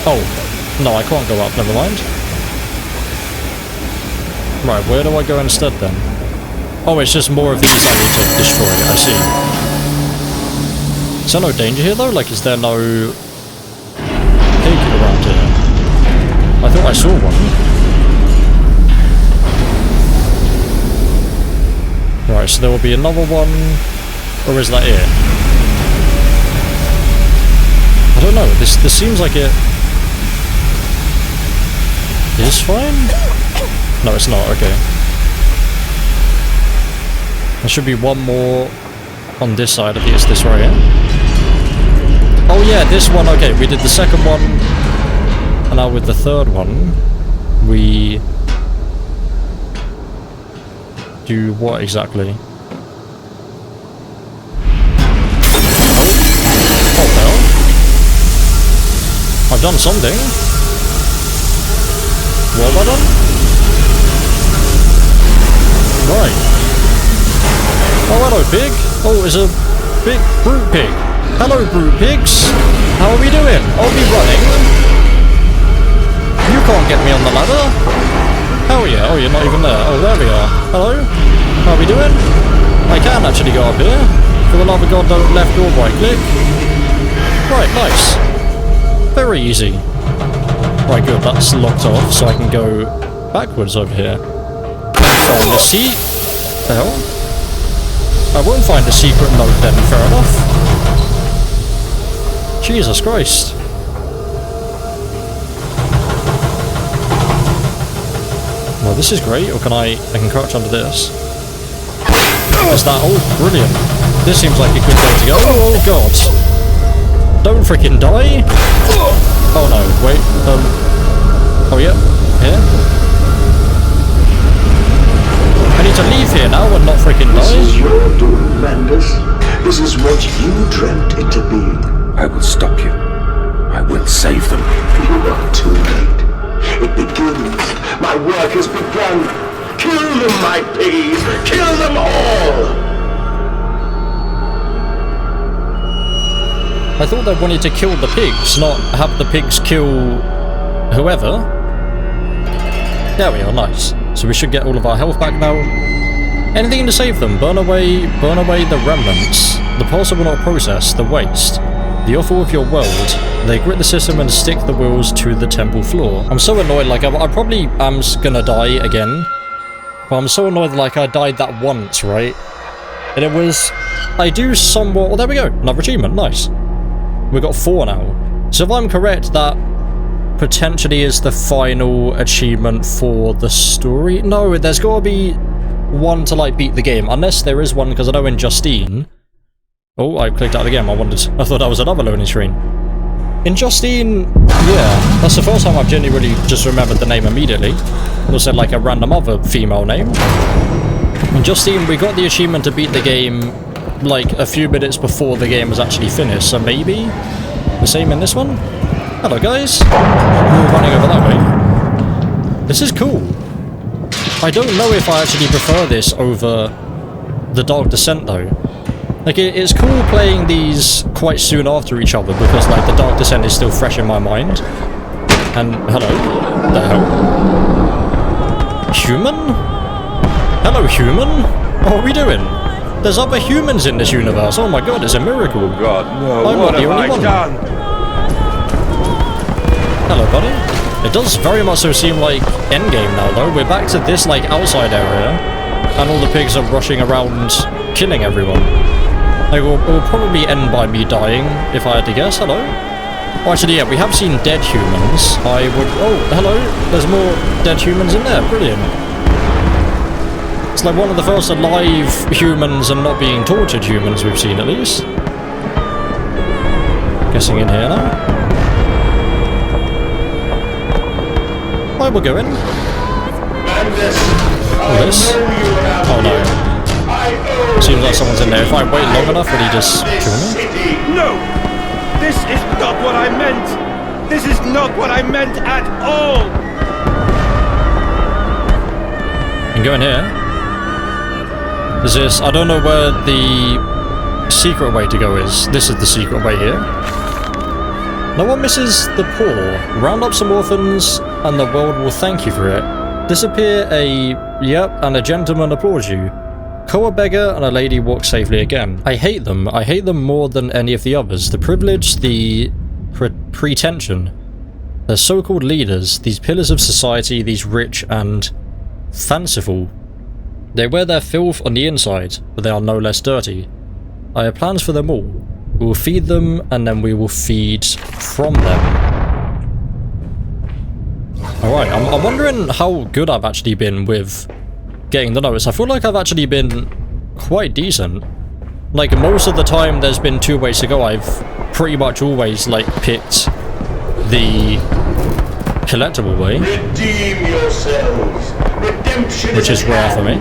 Oh, no, I can't go up, never mind. Right, where do I go instead then? Oh, it's just more of these I need to destroy, I see. Is there no danger here though? Like, is there no pig around here? I thought I saw one. Right, so there will be another one, or is that it? I don't know, this seems like it is fine? No, it's not, okay. There should be one more on this side, I think it's this right here. Oh yeah, this one, okay, we did the second one, and now with the third one, we do what exactly? Oh well. I've done something. What have I done? Right. Oh, hello, pig. Oh, it's a big brute pig. Hello, brute pigs. How are we doing? I'll be running. You can't get me on the ladder. Oh yeah, oh you're not even there. Oh, there we are. Hello? How are we doing? I can actually go up here. For the love of God, don't left or right click. Right, nice. Very easy. Right, good, that's locked off, so I can go backwards over here. Find the seat. The hell? I won't find a secret note then, fair enough. Jesus Christ. Well, this is great, or can I can crouch under this? Is that, oh, brilliant. This seems like a good way to go. Oh, God. Don't freaking die. Oh, no, wait, oh, yeah, here. I need to leave here now and not freaking die. This is your doing, Mandus. This is what you dreamt it to be. I will stop you. I will save them. You are too late. It begins. My work has begun. Kill them, my piggies. Kill them all. I thought they wanted to kill the pigs, not have the pigs kill whoever. There we are, nice. So we should get all of our health back now. Anything to save them? Burn away the remnants. The parcel will not process the waste. The offal of your world. They grit the system and stick the wheels to the temple floor. I'm so annoyed, like, I probably am gonna die again. But I'm so annoyed, like, I died that once, right? And it was... I do somewhat... Oh, there we go. Another achievement. Nice. We got 4 now. So if I'm correct, that potentially is the final achievement for the story. No, there's got to be one to, like, beat the game. Unless there is one, because I know in Justine... Oh, I clicked out of the game. I thought that was another loading screen. In Justine, yeah, that's the first time I've genuinely just remembered the name immediately. It said like a random other female name. In Justine, we got the achievement to beat the game like a few minutes before the game was actually finished, so maybe the same in this one? Hello guys, we're running over that way. This is cool. I don't know if I actually prefer this over the Dark Descent though. Like, it's cool playing these quite soon after each other because, like, the Dark Descent is still fresh in my mind. And, hello. The hell? Human? Hello, human? What are we doing? There's other humans in this universe. Oh my god, it's a miracle. Oh god, no. I'm What not the have only I one. done? Hello, buddy. It does very much so seem like endgame now, though. We're back to this, like, outside area. And all the pigs are rushing around killing everyone. It will probably end by me dying, if I had to guess. Hello? Oh, actually, yeah, we have seen dead humans. I would... Oh, hello. There's more dead humans in there. Brilliant. It's like one of the first alive humans and not being tortured humans we've seen, at least. Guessing in here now. Where we're going? Oh, this? Oh, no. Seems like someone's in there. If I wait long enough, will he just kill me? No! This is not what I meant! This is not what I meant at all! You can go in here. Is this... I don't know where the secret way to go is. This is the secret way here. No one misses the poor. Round up some orphans, and the world will thank you for it. Disappear a... Yep, and a gentleman applauds you. Kill a beggar and a lady walks safely again. I hate them. I hate them more than any of the others. The privilege, the pretension. They're so-called leaders, these pillars of society, these rich and fanciful. They wear their filth on the inside, but they are no less dirty. I have plans for them all. We will feed them, and then we will feed from them. Alright, I'm wondering how good I've actually been with getting the notes. I feel like I've actually been quite decent. Like, most of the time there's been 2 ways to go. I've pretty much always, like, picked the collectible way. Redeem yourselves. Redemption which is rare for me.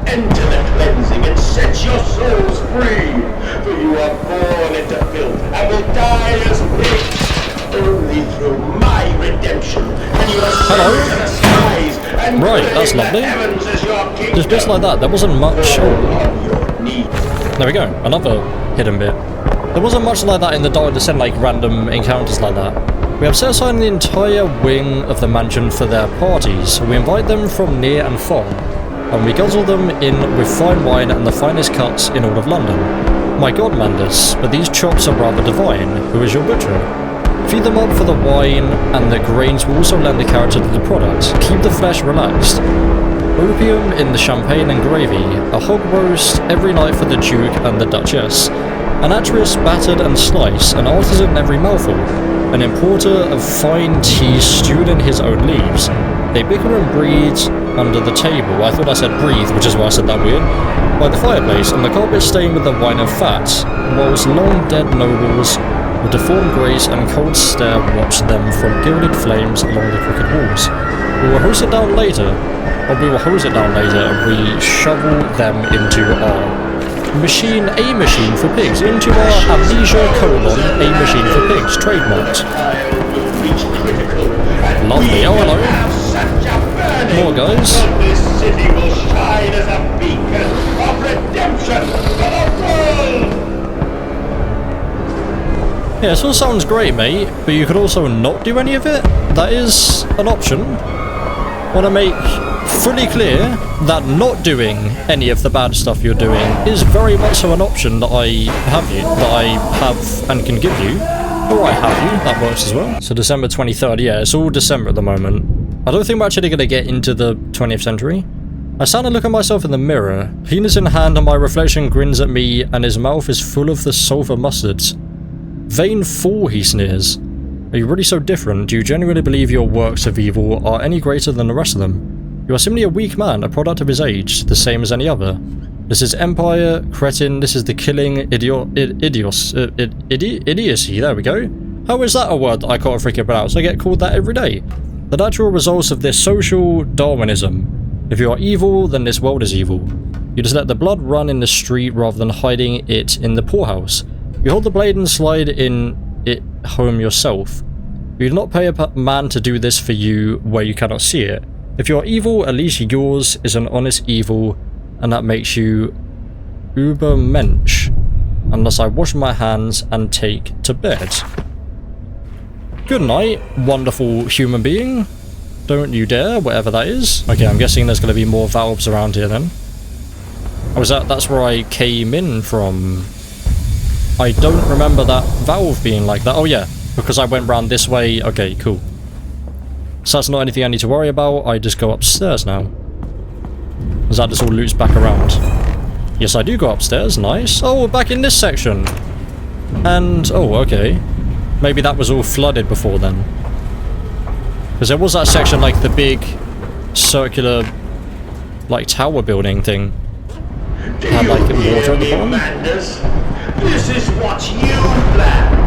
Enter the cleansing and set your souls free. For you are born into filth and will die as pigs. Only through my redemption can you ascend to the skies and Right, that's claim the lovely. heavens as your kingdom. Just bits like that. There wasn't much. Oh, On your knees. there we go. Another hidden bit. There wasn't much like that in the Dark Descent, like random encounters like that. We have set aside the entire wing of the mansion for their parties. We invite them from near and far, and we guzzle them in with fine wine and the finest cuts in all of London. My god, Mandus, but these chops are rather divine. Who is your butcher? Feed them up for the wine, and the grains will also lend the character to the product. Keep the flesh relaxed. Opium in the champagne and gravy, a hog roast every night for the Duke and the Duchess, an actress battered and sliced, an artisan in every mouthful, an importer of fine tea stewed in his own leaves. They bicker and breed under the table. I thought I said breathe, which is why I said that weird. By the fireplace, and the carpet stained with the wine of fat, whilst long dead nobles with deformed grace and cold stare watch them from gilded flames along the crooked walls. We will hose it down later, and we shovel them into our machine, a machine for pigs, into our Amnesia : a machine for pigs, trademarked. Lovely, oh hello. More guys. This city will shine as a beacon of redemption for the world. Yeah, this all sounds great, mate, but you could also not do any of it. That is an option. Want to make fully clear that not doing any of the bad stuff you're doing is very much so an option that I have and can give you. Or I have you, that works as well. So December 23rd, yeah, it's all December at the moment. I don't think we're actually going to get into the 20th century. I stand and look at myself in the mirror. Penis in hand and my reflection grins at me and his mouth is full of the sulphur mustards. Vain fool, he sneers. Are you really so different? Do you genuinely believe your works of evil are any greater than the rest of them? You are simply a weak man, a product of his age, the same as any other. This is empire, cretin, this is the killing, idiocy, there we go. How is that a word that I can't freaking pronounce? I get called that every day. The natural results of this social Darwinism. If you are evil, then this world is evil. You just let the blood run in the street rather than hiding it in the poorhouse. You hold the blade and slide in it home yourself. You do not pay a man to do this for you where you cannot see it. If you are evil, at least yours is an honest evil, and that makes you Ubermensch. Unless I wash my hands and take to bed. Good night, wonderful human being. Don't you dare, whatever that is. Okay, I'm guessing there's going to be more valves around here then. Oh, that's where I came in from. I don't remember that valve being like that. Oh yeah, because I went round this way. Okay, cool. So that's not anything I need to worry about. I just go upstairs now. As that just all loops back around. Yes, I do go upstairs. Nice. Oh, we're back in this section. And, oh, okay. Maybe that was all flooded before then. Because there was that section, like the big circular, like tower building thing. Had like water at the bottom. Mandus? This is what you planned.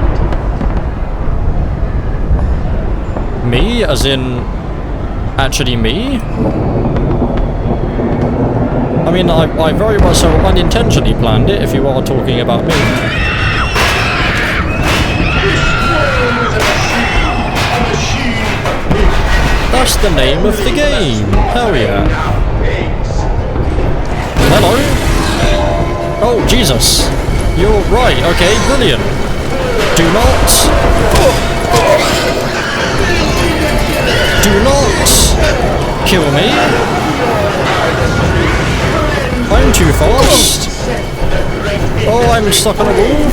Me? As in, actually me? I mean, I very much so unintentionally planned it, if you are talking about me. That's the name of the game. Hell yeah. Hello? Oh, Jesus. You're right. Okay, brilliant. Do not kill me. I'm too fast. Oh, I'm stuck on a wall.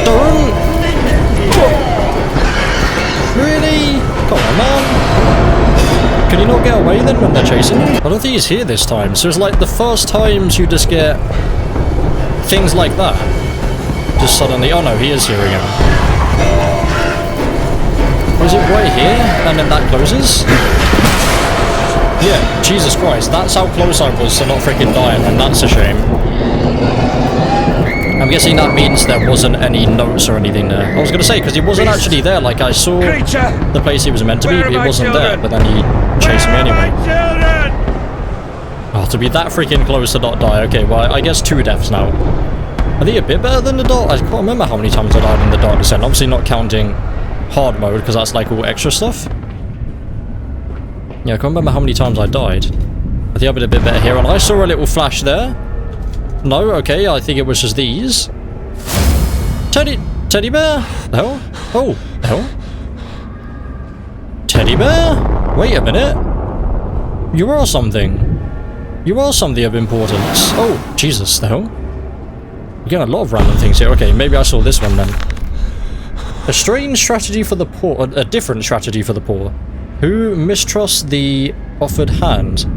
Don't. Really? Come on, man. Can you not get away away then when they're chasing you? I don't think he's here this time. So it's like the first times you just get things like that. Just suddenly, oh no, he is here again. Was it right here? And then that closes? Yeah, Jesus Christ, that's how close I was to not freaking dying, and that's a shame. I'm guessing that means there wasn't any notes or anything there. I was going to say, because he wasn't actually there, like I saw the place he was meant to be, but he wasn't there, but then he chased me anyway. Oh, to be that freaking close to not die. Okay, well, I guess 2 deaths now. Are they a bit better than the dark? I can't remember how many times I died in the Dark Descent. Obviously not counting hard mode, because that's like all extra stuff. Yeah, I can't remember how many times I died. I think I did a bit better here, and I saw a little flash there. No, okay, I think it was just these. Teddy bear? The hell? Oh, the hell? Teddy bear? Wait a minute. You are something. You are something of importance. Oh, Jesus, the hell? You're getting a lot of random things here. Okay, maybe I saw this one then. A strange strategy for the poor. A different strategy for the poor. Who mistrusts the offered hand?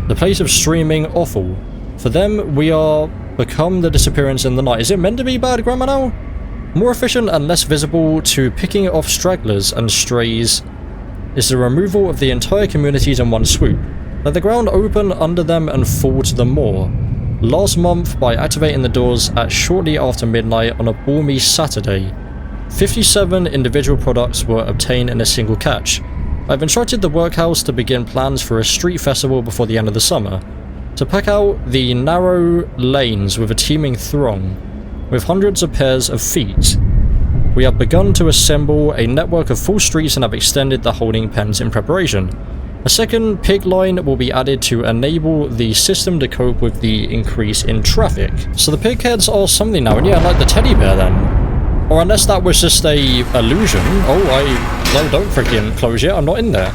The place of streaming offal. For them, we are become the disappearance in the night. Is it meant to be bad grammar now? More efficient and less visible to picking off stragglers and strays is the removal of the entire communities in one swoop. Let the ground open under them and fall to them more. Last month, by activating the doors at shortly after midnight on a balmy Saturday, 57 individual products were obtained in a single catch. I've instructed the workhouse to begin plans for a street festival before the end of the summer, to pack out the narrow lanes with a teeming throng, with hundreds of pairs of feet. We have begun to assemble a network of full streets and have extended the holding pens in preparation. A second pig line will be added to enable the system to cope with the increase in traffic. So the pig heads are something now, and yeah, like the teddy bear then. Or unless that was just a illusion. Oh, no, don't freaking close yet, I'm not in there.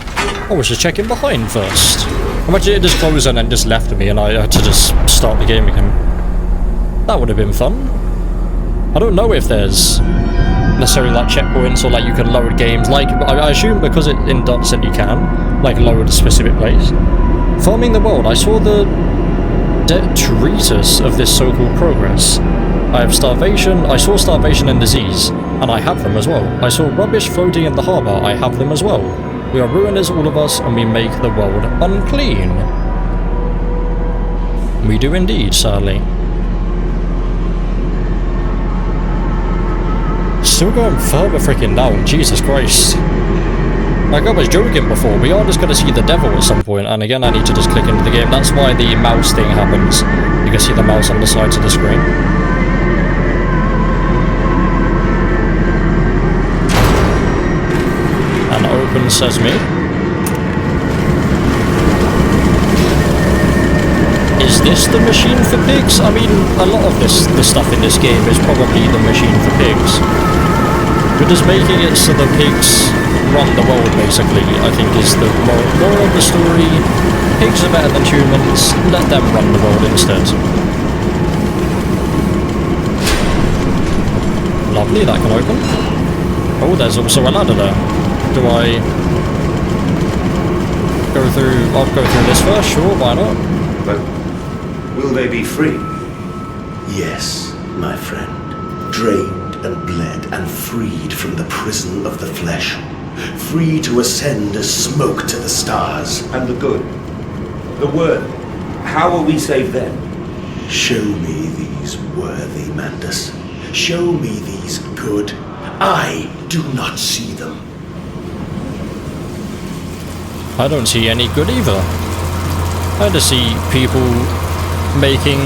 I was just checking behind first. Imagine it just closed and then just left me and I had to just start the game again. That would have been fun. I don't know if there's necessarily like checkpoints or like you can load games. Like, I assume because it in Dark Descent you can, like load a specific place. Farming the world, I saw the detritus of this so-called progress. I saw starvation and disease, and I have them as well. I saw rubbish floating in the harbour, I have them as well. We are ruiners, all of us, and we make the world unclean. We do indeed, sadly. Still going further freaking down, Jesus Christ. Like I was joking before, we are just going to see the devil at some point, and again I need to just click into the game. That's why the mouse thing happens. You can see the mouse on the sides of the screen. And open sesame. Is this the machine for pigs? I mean, a lot of this stuff in this game is probably the machine for pigs. We're just making it so the pigs run the world, basically, I think is the moral of the story. Pigs are better than humans, let them run the world instead. Lovely, that can open. Oh, there's also a ladder there. Do I go through... I'll go through this first, sure, why not? But will they be free? Yes, my friend. Drained and bled and freed from the prison of the flesh. Free to ascend as smoke to the stars. And the good? The worthy? How will we save them? Show me these worthy, Mandus. Show me these good. I do not see them. I don't see any good either. I just see people making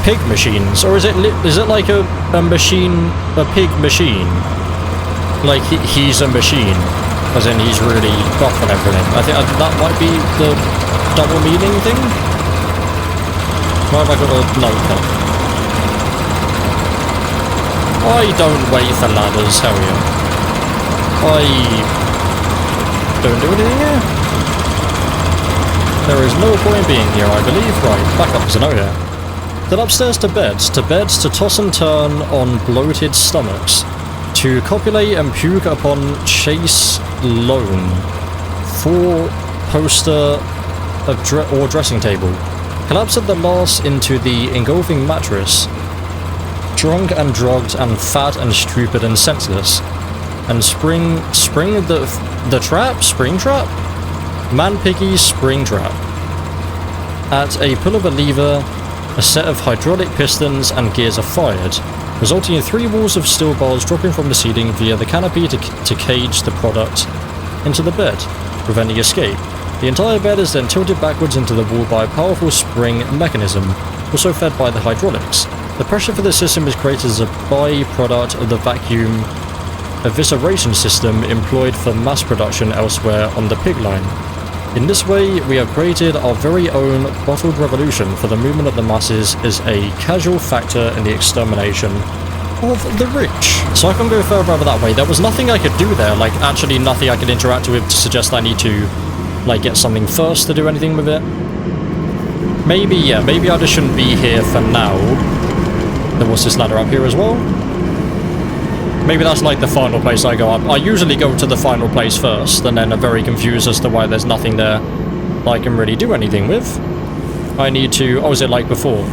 pig machines, or is it like a machine, a pig machine? Like he's a machine, as in he's really buff and everything. I think that might be the double meaning thing. Why have I got a note then? I don't wait for ladders, hell yeah. I don't do anything here. There is no point being here, I believe. Right, back up to no here. Then upstairs to beds to toss and turn on bloated stomachs, to copulate and puke upon chase loan. 4 poster or dressing table, collapsed at the last into the engulfing mattress, drunk and drugged and fat and stupid and senseless, and spring trap? Man Piggy spring trap. At a pull of a lever, a set of hydraulic pistons and gears are fired, resulting in 3 walls of steel bars dropping from the ceiling via the canopy to cage the product into the bed, preventing escape. The entire bed is then tilted backwards into the wall by a powerful spring mechanism, also fed by the hydraulics. The pressure for the system is created as a byproduct of the vacuum evisceration system employed for mass production elsewhere on the pig line. In this way, we have created our very own bottled revolution, for the movement of the masses is a casual factor in the extermination of the rich. So I can go further over that way. There was nothing I could do there, like actually nothing I could interact with to suggest I need to like get something first to do anything with it. Maybe, yeah, maybe I just shouldn't be here for now. There was this ladder up here as well. Maybe that's like the final place I go up. I usually go to the final place first, and then I'm very confused as to why there's nothing there that I can really do anything with. I need to... oh, is it like before?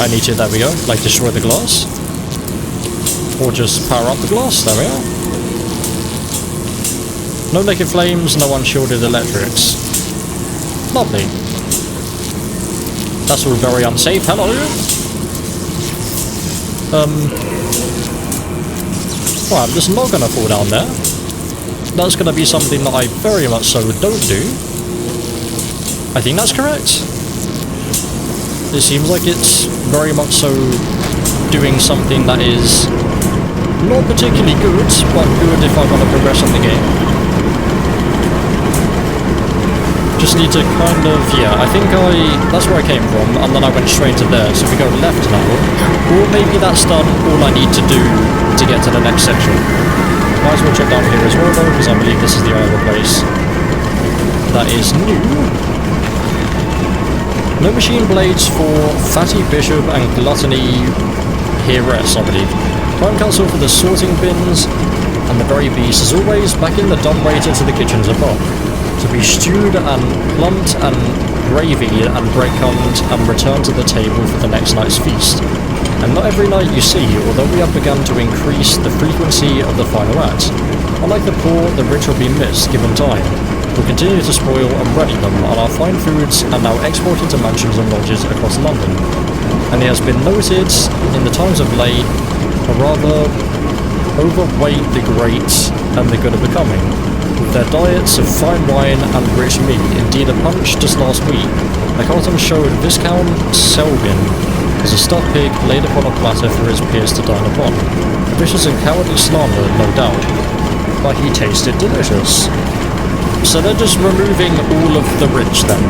I need to, there we go, like destroy the glass. Or just power up the glass, there we are. No naked flames, no unshielded electrics. Lovely. That's all very unsafe, hello! Well, I'm just not gonna fall down there. That's gonna be something that I very much so don't do. I think that's correct. It seems like it's very much so doing something that is not particularly good, but good if I want to progress in the game. Just need to kind of, yeah, I think that's where I came from, and then I went straight to there, so we go left now. Or maybe that's done all I need to do to get to the next section. Might as well check down here as well though, because I believe this is the only place that is new. No machine blades for Fatty Bishop and Gluttony Heiress, I believe. Time Council for the sorting bins, and the very beast, as always, back in the dumbwaiter to the kitchens above, to be stewed and plumped and gravy and breadcrumbed and returned to the table for the next night's feast. And not every night you see, although we have begun to increase the frequency of the final act. Unlike the poor, the rich will be missed, given time. We'll continue to spoil and ready them, and our fine foods are now exported to mansions and lodges across London. And it has been noted in the times of late, or rather, overweight the great and the good are becoming, with their diets of fine wine and rich meat. Indeed, a punch just last week, the carton showed Viscount Selwyn as a stuffed pig laid upon a platter for his peers to dine upon. A vicious and cowardly slander, no doubt, but he tasted delicious. So they're just removing all of the rich then?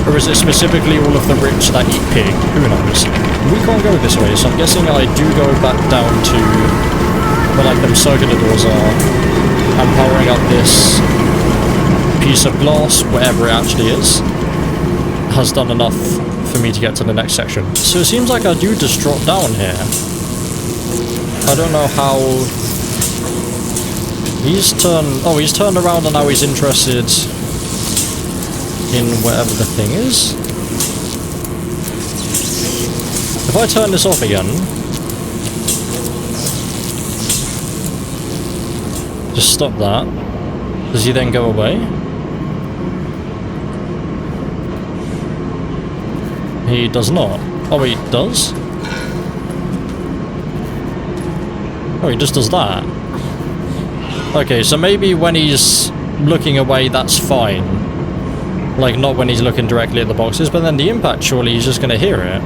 Or is it specifically all of the rich that eat pig? Who knows? We can't go this way, so I'm guessing I do go back down to where like them circular doors are, and powering up this piece of glass, whatever it actually is, has done enough for me to get to the next section. So it seems like I do just drop down here. I don't know how... He's turned around and now he's interested in whatever the thing is. If I turn this off again... Just stop that. Does he then go away? He does not. Oh, he does? Oh, he just does that. Okay, so maybe when he's looking away, that's fine. Like, not when he's looking directly at the boxes, but then the impact, surely he's just going to hear it.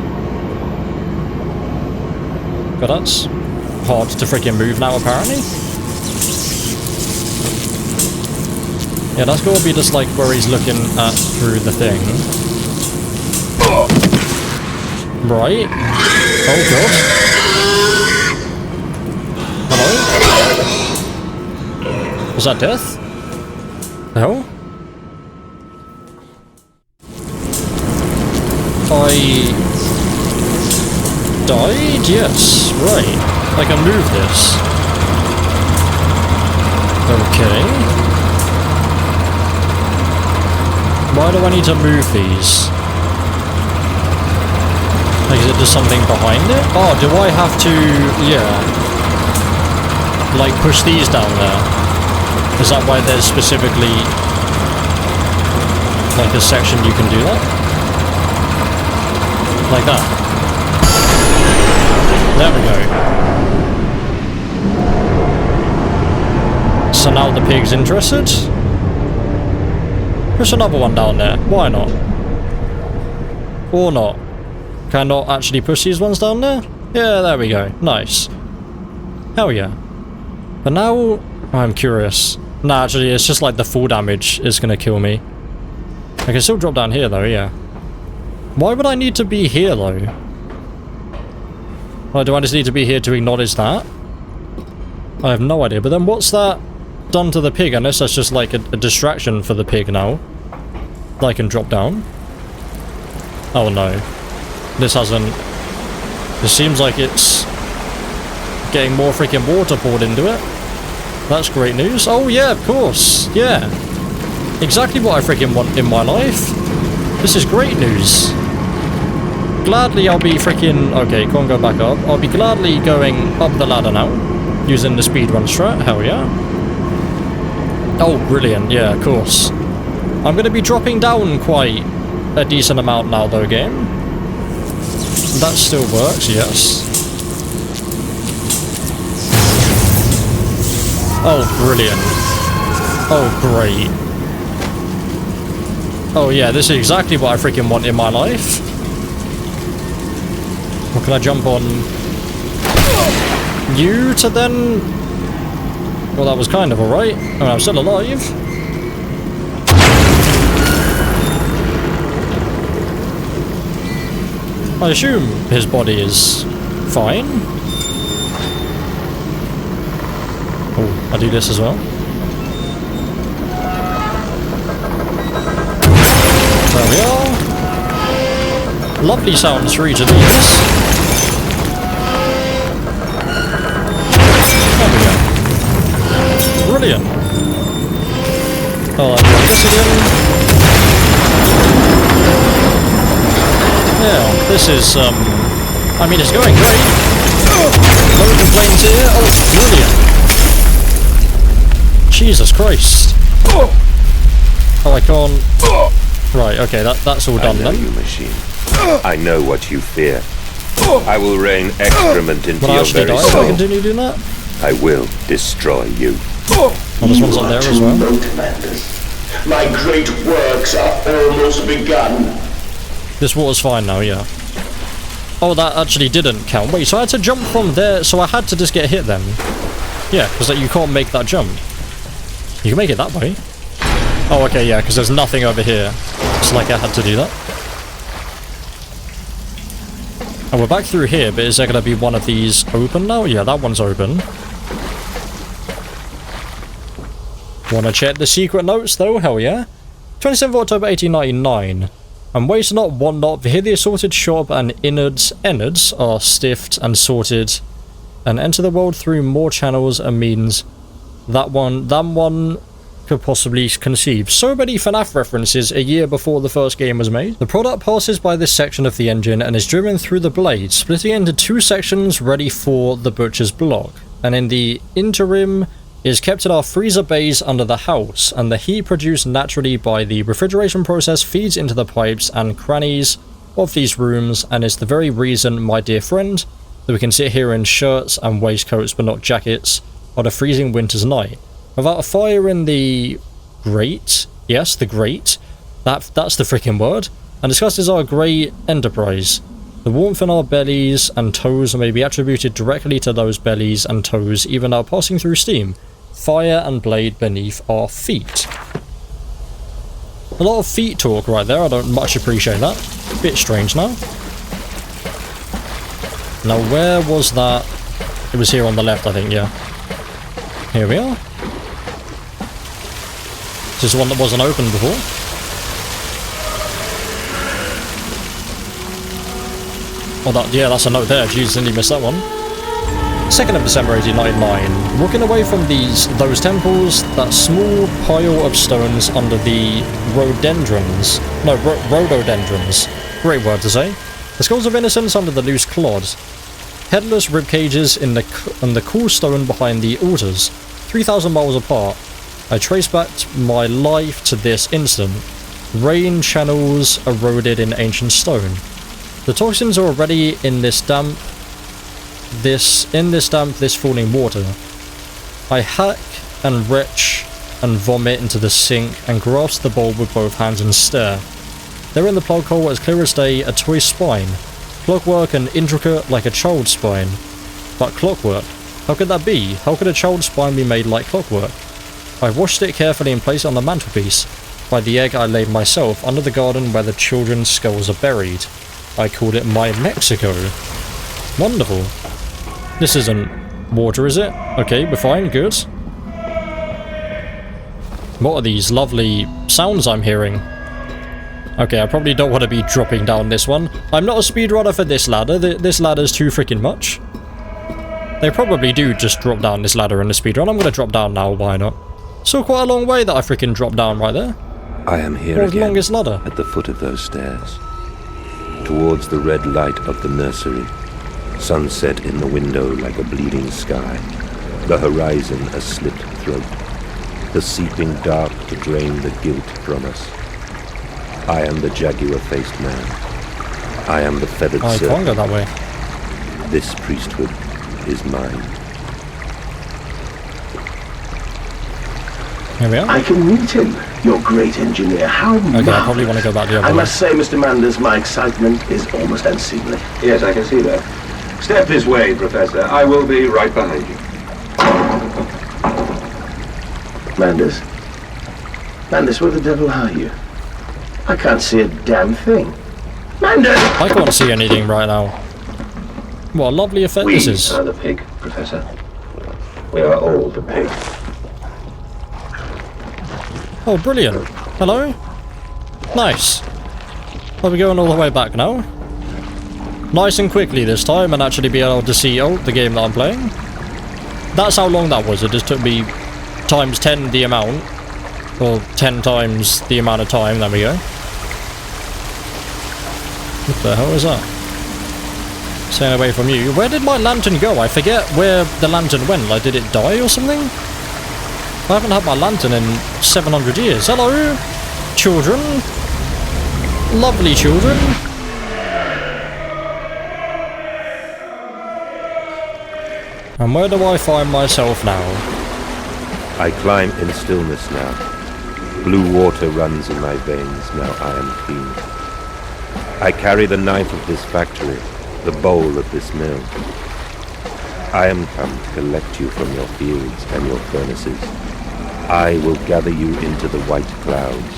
But that's hard to freaking move now, apparently. Yeah, that's got to be just like where he's looking at through the thing. Right. Oh god. Hello? Was that death? No? I... died? Yes. Right. I can move this. Okay. Why do I need to move these? Like, is it just something behind it? Oh, do I have to... yeah. Like, push these down there? Is that why there's specifically... like a section you can do that? Like that. There we go. So now the pig's interested? Push another one down there. Why not? Or not? Can I not actually push these ones down there? Yeah, there we go. Nice. Hell yeah. But now... I'm curious. Nah, actually, it's just like the full damage is gonna kill me. I can still drop down here though, yeah. Why would I need to be here though? Well, do I just need to be here to acknowledge that? I have no idea, but then what's that done to the pig? Unless that's just like a distraction for the pig now. That I can drop down. Oh no. This hasn't... This seems like it's getting more freaking water poured into it. That's great news. Oh yeah, of course. Yeah. Exactly what I freaking want in my life. This is great news. Gladly I'll be freaking... Okay, can't go back up. I'll be gladly going up the ladder now. Using the speedrun strat. Hell yeah. Oh, brilliant. Yeah, of course. I'm going to be dropping down quite a decent amount now though, game. That still works, yes. Oh, brilliant. Oh, great. Oh yeah, this is exactly what I freaking want in my life. What can I jump on? You to then... Well, that was kind of alright. I mean, I'm still alive. I assume his body is fine. Oh, I do this as well. There we are. Lovely sounds for each of these. There we go. Brilliant. Oh, I'll do this again. Yeah, this is, I mean, it's going great. No complaints here. Oh, brilliant. Jesus Christ. Oh, I can't... Right, okay, that's all done then. I know you, machine. I know what you fear. I will rain excrement into your very soul. soul. I continue doing that? I will destroy you. Oh, this one's up there as well. My great works are almost begun. This water's fine now, yeah. Oh, that actually didn't count. Wait, so I had to jump from there, so I had to just get hit then? Yeah, because you can't make that jump. You can make it that way. Oh, okay, yeah, because there's nothing over here. It's like I had to do that. And we're back through here, but is there going to be one of these open now? Yeah, that one's open. Want to check the secret notes, though? Hell yeah. 27th October 1899. And waste not, want not, here the assorted shop and innards are stiffed and sorted, and enter the world through more channels and means than one could possibly conceive. So many FNAF references a year before the first game was made. The product passes by this section of the engine and is driven through the blade, splitting into two sections ready for the butcher's block, and in the interim is kept in our freezer bays under the house, and the heat produced naturally by the refrigeration process feeds into the pipes and crannies of these rooms, and is the very reason, my dear friend, that we can sit here in shirts and waistcoats but not jackets on a freezing winter's night. Without a fire in the grate, yes, the grate, that's the freaking word, and discussed as our great enterprise. The warmth in our bellies and toes may be attributed directly to those bellies and toes, even now passing through steam. Fire and blade beneath our feet. A lot of feet talk right there, I don't much appreciate that. Bit strange now. Now where was that? It was here on the left, I think, yeah. Here we are. This is one that wasn't open before. Oh, yeah, that's a note there. Jeez, didn't you miss that one? 2nd of December 1899. Walking away from those temples, that small pile of stones under the rhododendrons. Great word to say. The skulls of innocents under the loose clod. Headless rib cages in the cool stone behind the altars. 3,000 miles apart. I trace back my life to this instant. Rain channels eroded in ancient stone. The toxins are already in this damp, this falling water. I hack and retch and vomit into the sink and grasp the bowl with both hands and stare. There in the plug hole, as clear as day, a toy spine. Clockwork and intricate like a child's spine. But clockwork? How could that be? How could a child's spine be made like clockwork? I washed it carefully and placed it on the mantelpiece. By the egg I laid myself, under the garden where the children's skulls are buried. I called it my Mexico. Wonderful. This isn't water, is it? Okay, we're fine, good. What are these lovely sounds I'm hearing? Okay, I probably don't want to be dropping down this one. I'm not a speedrunner for this ladder. This ladder's too freaking much. They probably do just drop down this ladder in the speedrun. I'm going to drop down now, why not? Still quite a long way that I freaking dropped down right there. I am here World's again, longest ladder. at the foot of those stairs. Towards the red light of the nursery. Sunset in the window like a bleeding sky. The horizon a slit throat. The seeping dark to drain the guilt from us. I am the jaguar-faced man. I am the feathered I can't go that way. This priesthood is mine. Here we are. I can meet him, your great engineer. How Okay, I probably want to go back the other I way. must say, Mr. Manders, my excitement is almost unseemly. Yes, I can see that. Step this way, Professor. I will be right behind you. Manders? Manders, where the devil are you? I can't see a damn thing. Manders! I can't see anything right now. What a lovely effect We this is. are the pig, Professor. We are all the pig. Oh, brilliant. Hello? Nice. Are we going all the way back now? Nice and quickly this time, and actually be able to see, the game that I'm playing. That's how long that was. It just took me times 10 the amount. Or 10 times the amount of time. There we go. What the hell is that? Staying away from you. Where did my lantern go? I forget where the lantern went. Like, did it die or something? I haven't had my lantern in 700 years. Hello, children. Lovely children. And where do I find myself now? I climb in stillness now. Blue water runs in my veins, now I am clean. I carry the knife of this factory, the bowl of this mill. I am come to collect you from your fields and your furnaces. I will gather you into the white clouds.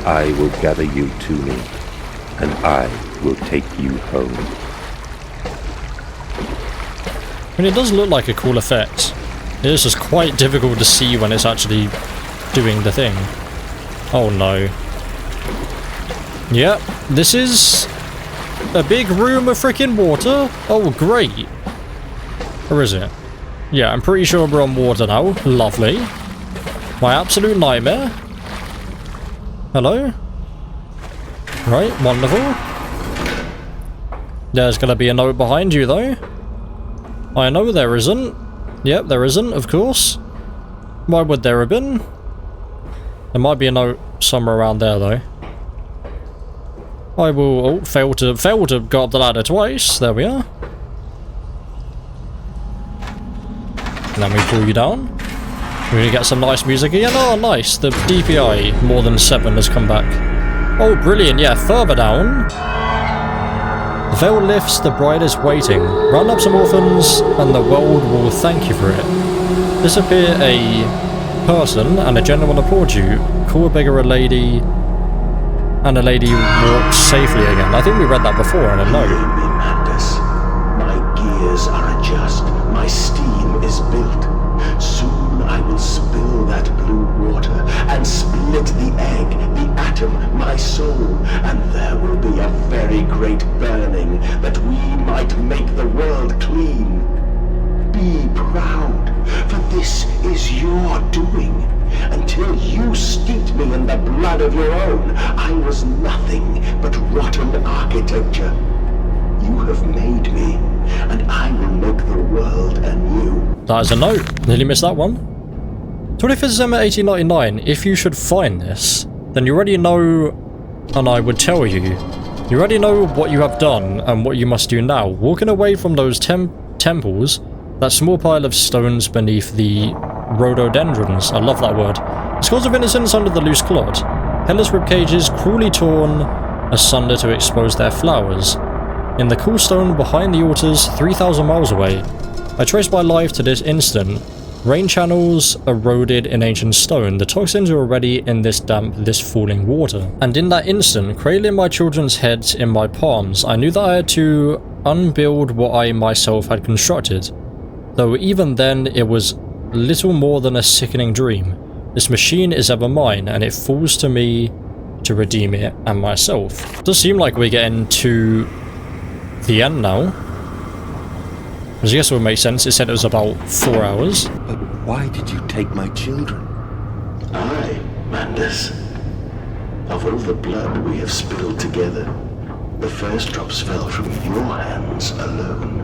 I will gather you to me, and I will take you home. I mean, it does look like a cool effect. It is just quite difficult to see when it's actually doing the thing. Oh no. Yep, this is a big room of freaking water. Oh, great. Or is it? Yeah, I'm pretty sure we're on water now. Lovely. My absolute nightmare. Hello? Right, wonderful. There's gonna be a note behind you, though. I know there isn't. Yep, there isn't, of course. Why would there have been? There might be a note somewhere around there, though. I will fail to go up the ladder twice. There we are. And then we pull you down. We're gonna get some nice music again. Oh, nice. The DPI more than 7 has come back. Oh, brilliant. Yeah, further down. The veil lifts, the bride is waiting. Round up some orphans, and the world will thank you for it. Disappear a person, and a gentleman applaud you. Call a beggar a lady, and a lady walks safely again. I think we read that before, I don't know. Hear me, Mandus. My gears are adjust. My steam is built. Soon I will spill that blue water and split the egg, the atom, my soul, and there will be a very great burning that we might make the world clean. Be proud, for this is your doing. Until you steeped me in the blood of your own, I was nothing but rotten architecture. You have made me, and I will make the world anew. That is a note. Nearly missed that one. 25th December 1899. If you should find this, then you already know, and I would tell you, you already know what you have done and what you must do now. Walking away from those temples, that small pile of stones beneath the rhododendrons. I love that word. Scores of innocence under the loose clod. Headless ribcages cruelly torn asunder to expose their flowers. In the cool stone behind the altars, 3,000 miles away, I traced my life to this instant. Rain channels eroded in ancient stone. The toxins are already in this damp, this falling water. And in that instant, cradling my children's heads in my palms, I knew that I had to unbuild what I myself had constructed. Though even then, it was little more than a sickening dream. This machine is ever mine, and it falls to me to redeem it and myself. Does seem like we're getting to the end now. I guess it would make sense. It said it was about 4 hours. But why did you take my children? Aye, Mandus. Of all the blood we have spilled together, the first drops fell from your hands alone.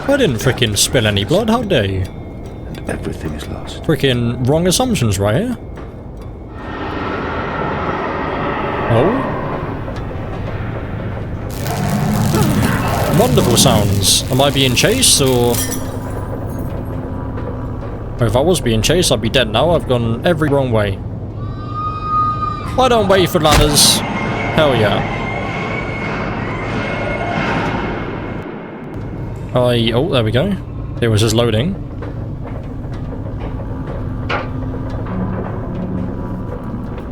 I didn't frickin' spill any blood, how dare you? And everything is lost. Frickin' wrong assumptions right here. Oh? Wonderful sounds. Am I being chased, or if I was being chased, I'd be dead now. I've gone every wrong way. I don't wait for ladders. Hell yeah. Oh, there we go. It was just loading.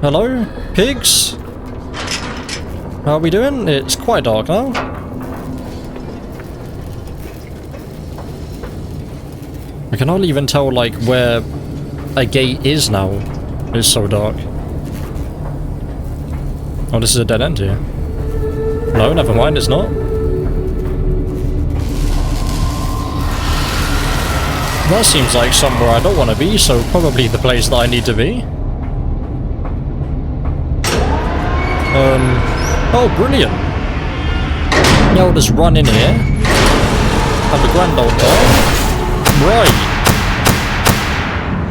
Hello, pigs? How are we doing? It's quite dark now. I can hardly even tell, like, where a gate is now. It's so dark. Oh, this is a dead end here. No, never mind, it's not. That seems like somewhere I don't want to be, so probably the place that I need to be. Oh, brilliant. Now I'll just run in here. Have a grand old time. Right.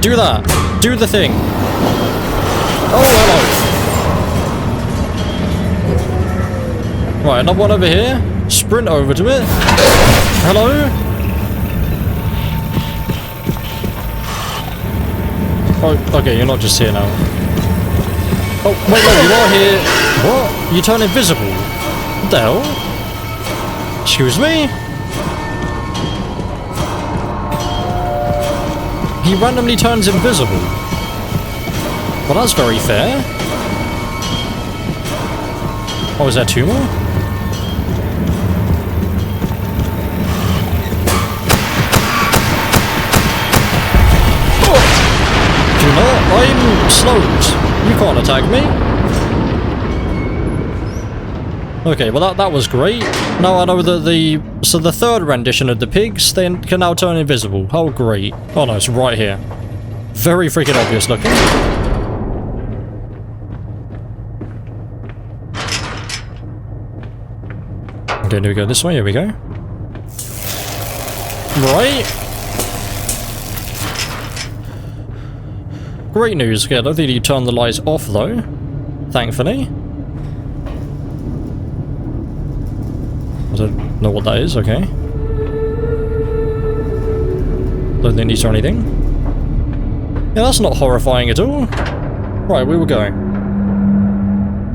Do that. Do the thing. Oh, hello. Right, another one over here. Sprint over to it. Hello. Oh, okay, you're not just here now. Oh, wait, no, you are here. What? You turn invisible. What the hell? Excuse me? He randomly turns invisible. Well, that's very fair. Oh, is there two more? Oh! Do not. I'm slowed. You can't attack me. Okay, well that was great. Now I know that so the third rendition of the pigs then can now turn invisible. How great. Oh no, it's right here. Very freaking obvious looking. Okay, do we go this way? Here we go. Right. Great news. Okay, I don't think you turned the lights off though. Thankfully. I don't know what that is, okay. Don't think these are anything. Yeah, that's not horrifying at all. Right, we were going.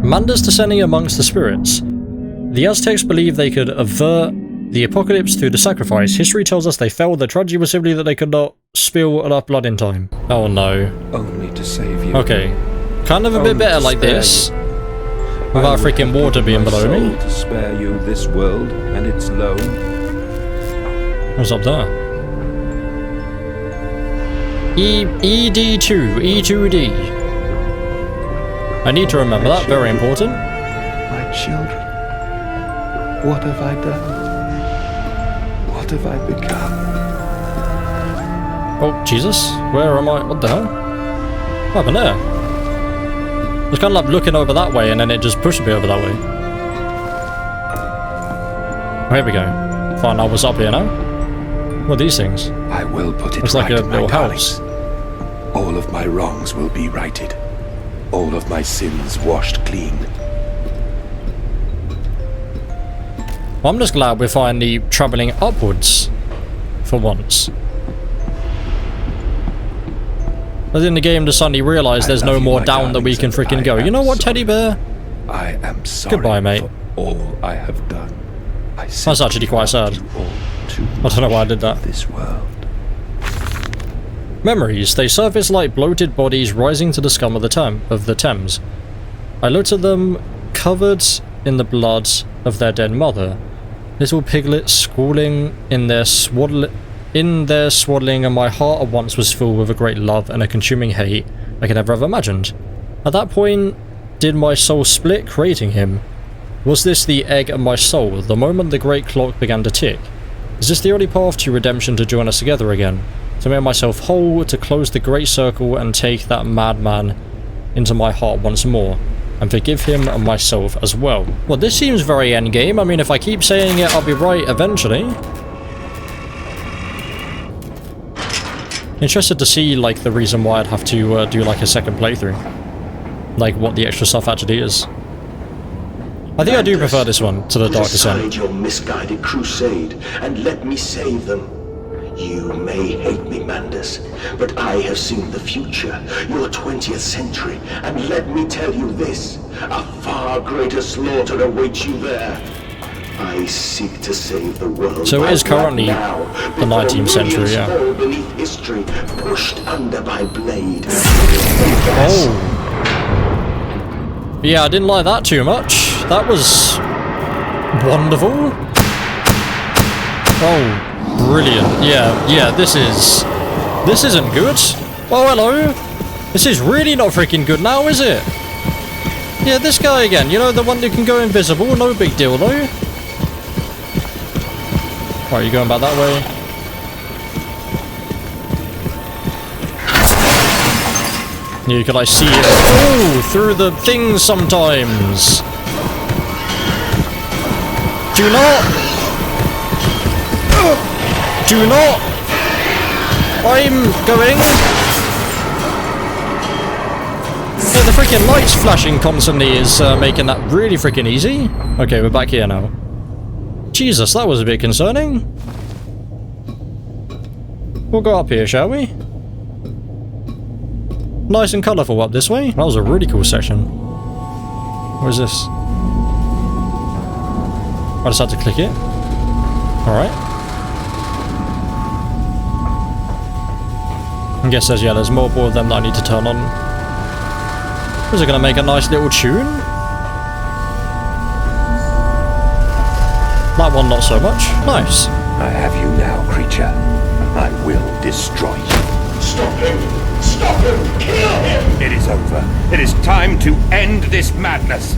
Mandus descending amongst the spirits. The Aztecs believed they could avert the apocalypse through the sacrifice. History tells us they failed. The tragedy was simply that they could not spill enough blood in time. Oh no. Only to save you. Okay. Kind of a bit better like this. Without freaking water being below me. To spare you this world and its loan. What's up there? ED2, E2D. I need to remember that, very important. My children. What have I done? What have I become? Oh, Jesus. Where am I? What the hell? What happened there? I was kind of like looking over that way and then it just pushed me over that way. Oh, here we go. Fine, I was up here now. What are these things? I will put it It's right, like a my little darlings. house. All of my wrongs will be righted. All of my sins washed clean. I'm just glad we're finally travelling upwards. For once. But in the game to suddenly realise there's no more down that we can freaking go. You know what, teddy bear? I am sorry. Goodbye, mate. For all I have done. That's actually quite sad. I don't know why I did that. This world. Memories. They surface like bloated bodies rising to the scum of the Thames. I looked at them, covered in the blood of their dead mother. Little piglets squalling in their swaddling, and my heart at once was filled with a great love and a consuming hate I could never have imagined. At that point, did my soul split, creating him? Was this the egg of my soul, the moment the great clock began to tick? Is this the only path to redemption to join us together again? To make myself whole, to close the great circle and take that madman into my heart once more? And forgive him and myself as well. Well, this seems very endgame. I mean, if I keep saying it, I'll be right eventually. Interested to see, like, the reason why I'd have to do, like, a second playthrough. Like, what the extra stuff actually is. I think I do prefer this one to the Dark Descent. Decide your misguided crusade and let me save them. You may hate me, Mandus, but I have seen the future, your 20th century, and let me tell you this, a far greater slaughter awaits you there. I seek to save the world. So it is currently now, the 19th century, yeah. fall beneath history, pushed under by blade. Oh. Yeah, I didn't like that too much. That was wonderful. Oh. Brilliant. Yeah, this isn't good. Oh, hello. This is really not freaking good now, is it? Yeah, this guy again. You know, the one that can go invisible. No big deal, though. Right, you going back that way? Yeah, you can, like, see it. Oh, through the things sometimes. Do not... Do not! I'm going! Yeah, the freaking lights flashing constantly is making that really freaking easy. Okay, we're back here now. Jesus, that was a bit concerning. We'll go up here, shall we? Nice and colourful up this way. That was a really cool section. What is this? I just had to click it. Alright. I guess there's more of them that I need to turn on. Is it going to make a nice little tune? That one not so much. Nice. I have you now, creature. I will destroy you. Stop him! Stop him! Kill him! It is over. It is time to end this madness.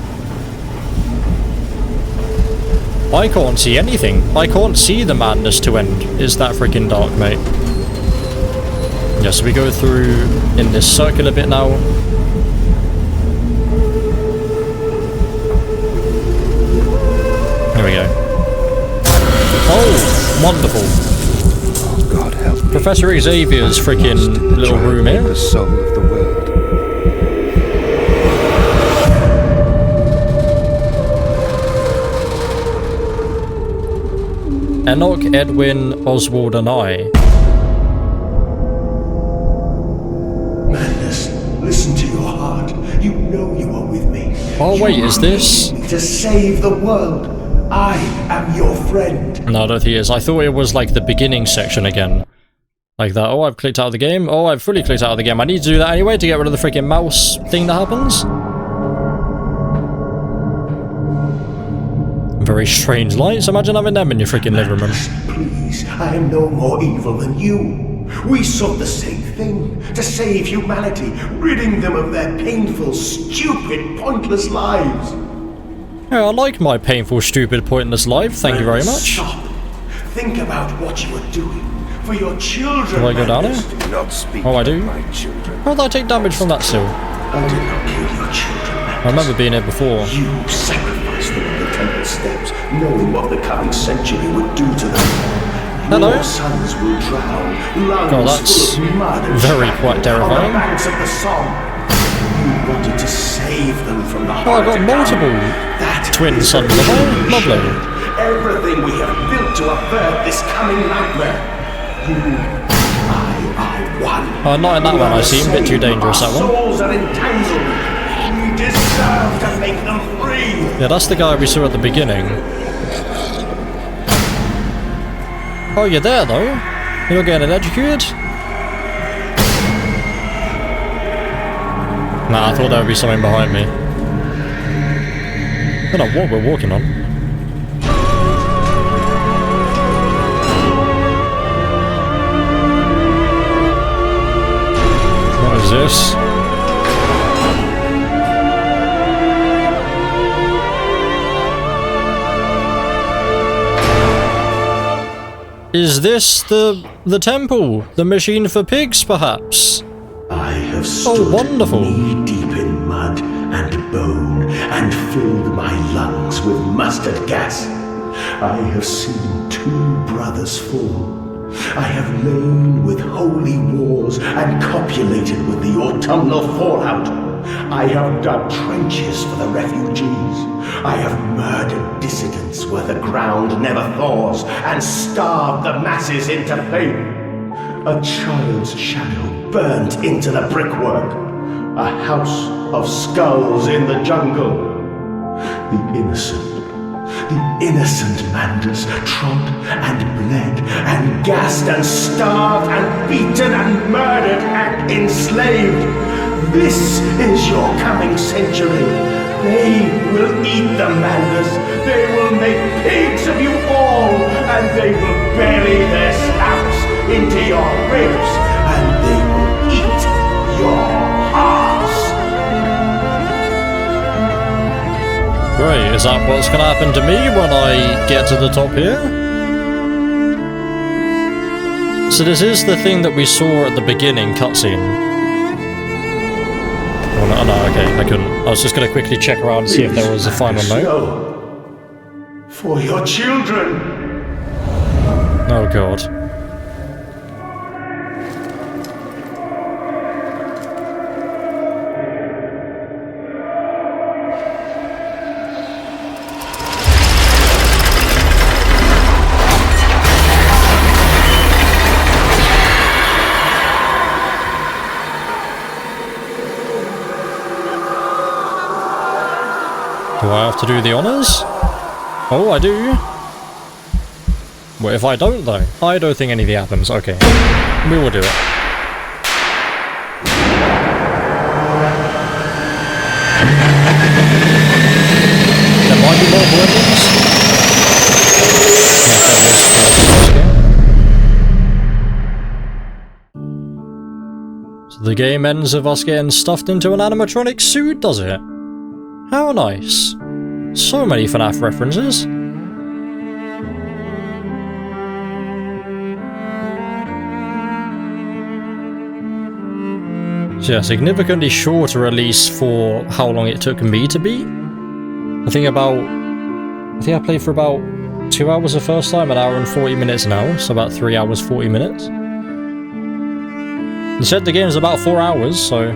I can't see anything. I can't see the madness to end. Is that freaking dark, mate? Yes, we go through in this circular bit now. Here we go. Oh, wonderful. God help me. Professor Xavier's freaking little room here. The soul of the world. Enoch, Edwin, Oswald, and I. Mandus, listen to your heart. You know you are with me. Oh wait, is this? To save the world. I am your friend. No, I don't think it is. I thought it was like the beginning section again. Like that. Oh, I've clicked out of the game. Oh, I've fully clicked out of the game. I need to do that anyway to get rid of the freaking mouse thing that happens. Very strange lights. Imagine having them in your freaking living room. Please, I am no more evil than you. We sought the same thing, to save humanity, ridding them of their painful, stupid, pointless lives. Yeah, I like my painful, stupid, pointless life. Thank you very much. Stop. Think about what you are doing. For your children. Do I go down here? Do not speak Oh, I do? of my children. How did I take damage from that still? I did not kill your children, I remember being here before. You sacrificed them on the temple steps, knowing what the coming century would do to them. Hello? Your sons will drown, lungs God, that's full of mud and very shrapnel quite terrifying. on the banks of the Somme. You wanted to save them from the Oh, I've got multiple twin sons. Lovely. Everything we have built to avert this coming nightmare. I won. Not in that one, I see. A bit too dangerous, that one. Souls are entangled. We deserve to make them free. Yeah, that's the guy we saw at the beginning. Oh, you're there, though? You're not getting electrocuted? Nah, I thought there would be something behind me. I don't know what we're walking on. What is this? Is this the temple? The machine for pigs, perhaps? I have stood wonderful. knee-deep in mud and bone and filled my lungs with mustard gas. I have seen 2 brothers fall. I have lain with holy wars and copulated with the autumnal fallout. I have dug trenches for the refugees. I have murdered dissidents where the ground never thaws and starved the masses into faith. A child's shadow burnt into the brickwork. A house of skulls in the jungle. The innocent Mandus trod and bled and gassed and starved and beaten and murdered and enslaved. This is your coming century. They will eat the Mandus. They will make pigs of you all, and they will bury their snouts into your ribs, and they will eat your hearts. Great, is that what's gonna happen to me when I get to the top here? So this is the thing that we saw at the beginning cutscene. Oh no, okay, I couldn't. I was just gonna quickly check around and see if there was a final note. No. For your children. Oh god. Do I have to do the honors? Oh, I do. What if I don't, though? I don't think anything happens. Okay. We will do it. There might be more blendings. Like there was for this game. So the game ends with us getting stuffed into an animatronic suit, does it? How nice. So many FNAF references. So yeah, significantly shorter release for how long it took me to beat. I think I played for about 2 hours the first time, 1 hour and 40 minutes now, so about 3 hours 40 minutes. It said the game is about 4 hours, so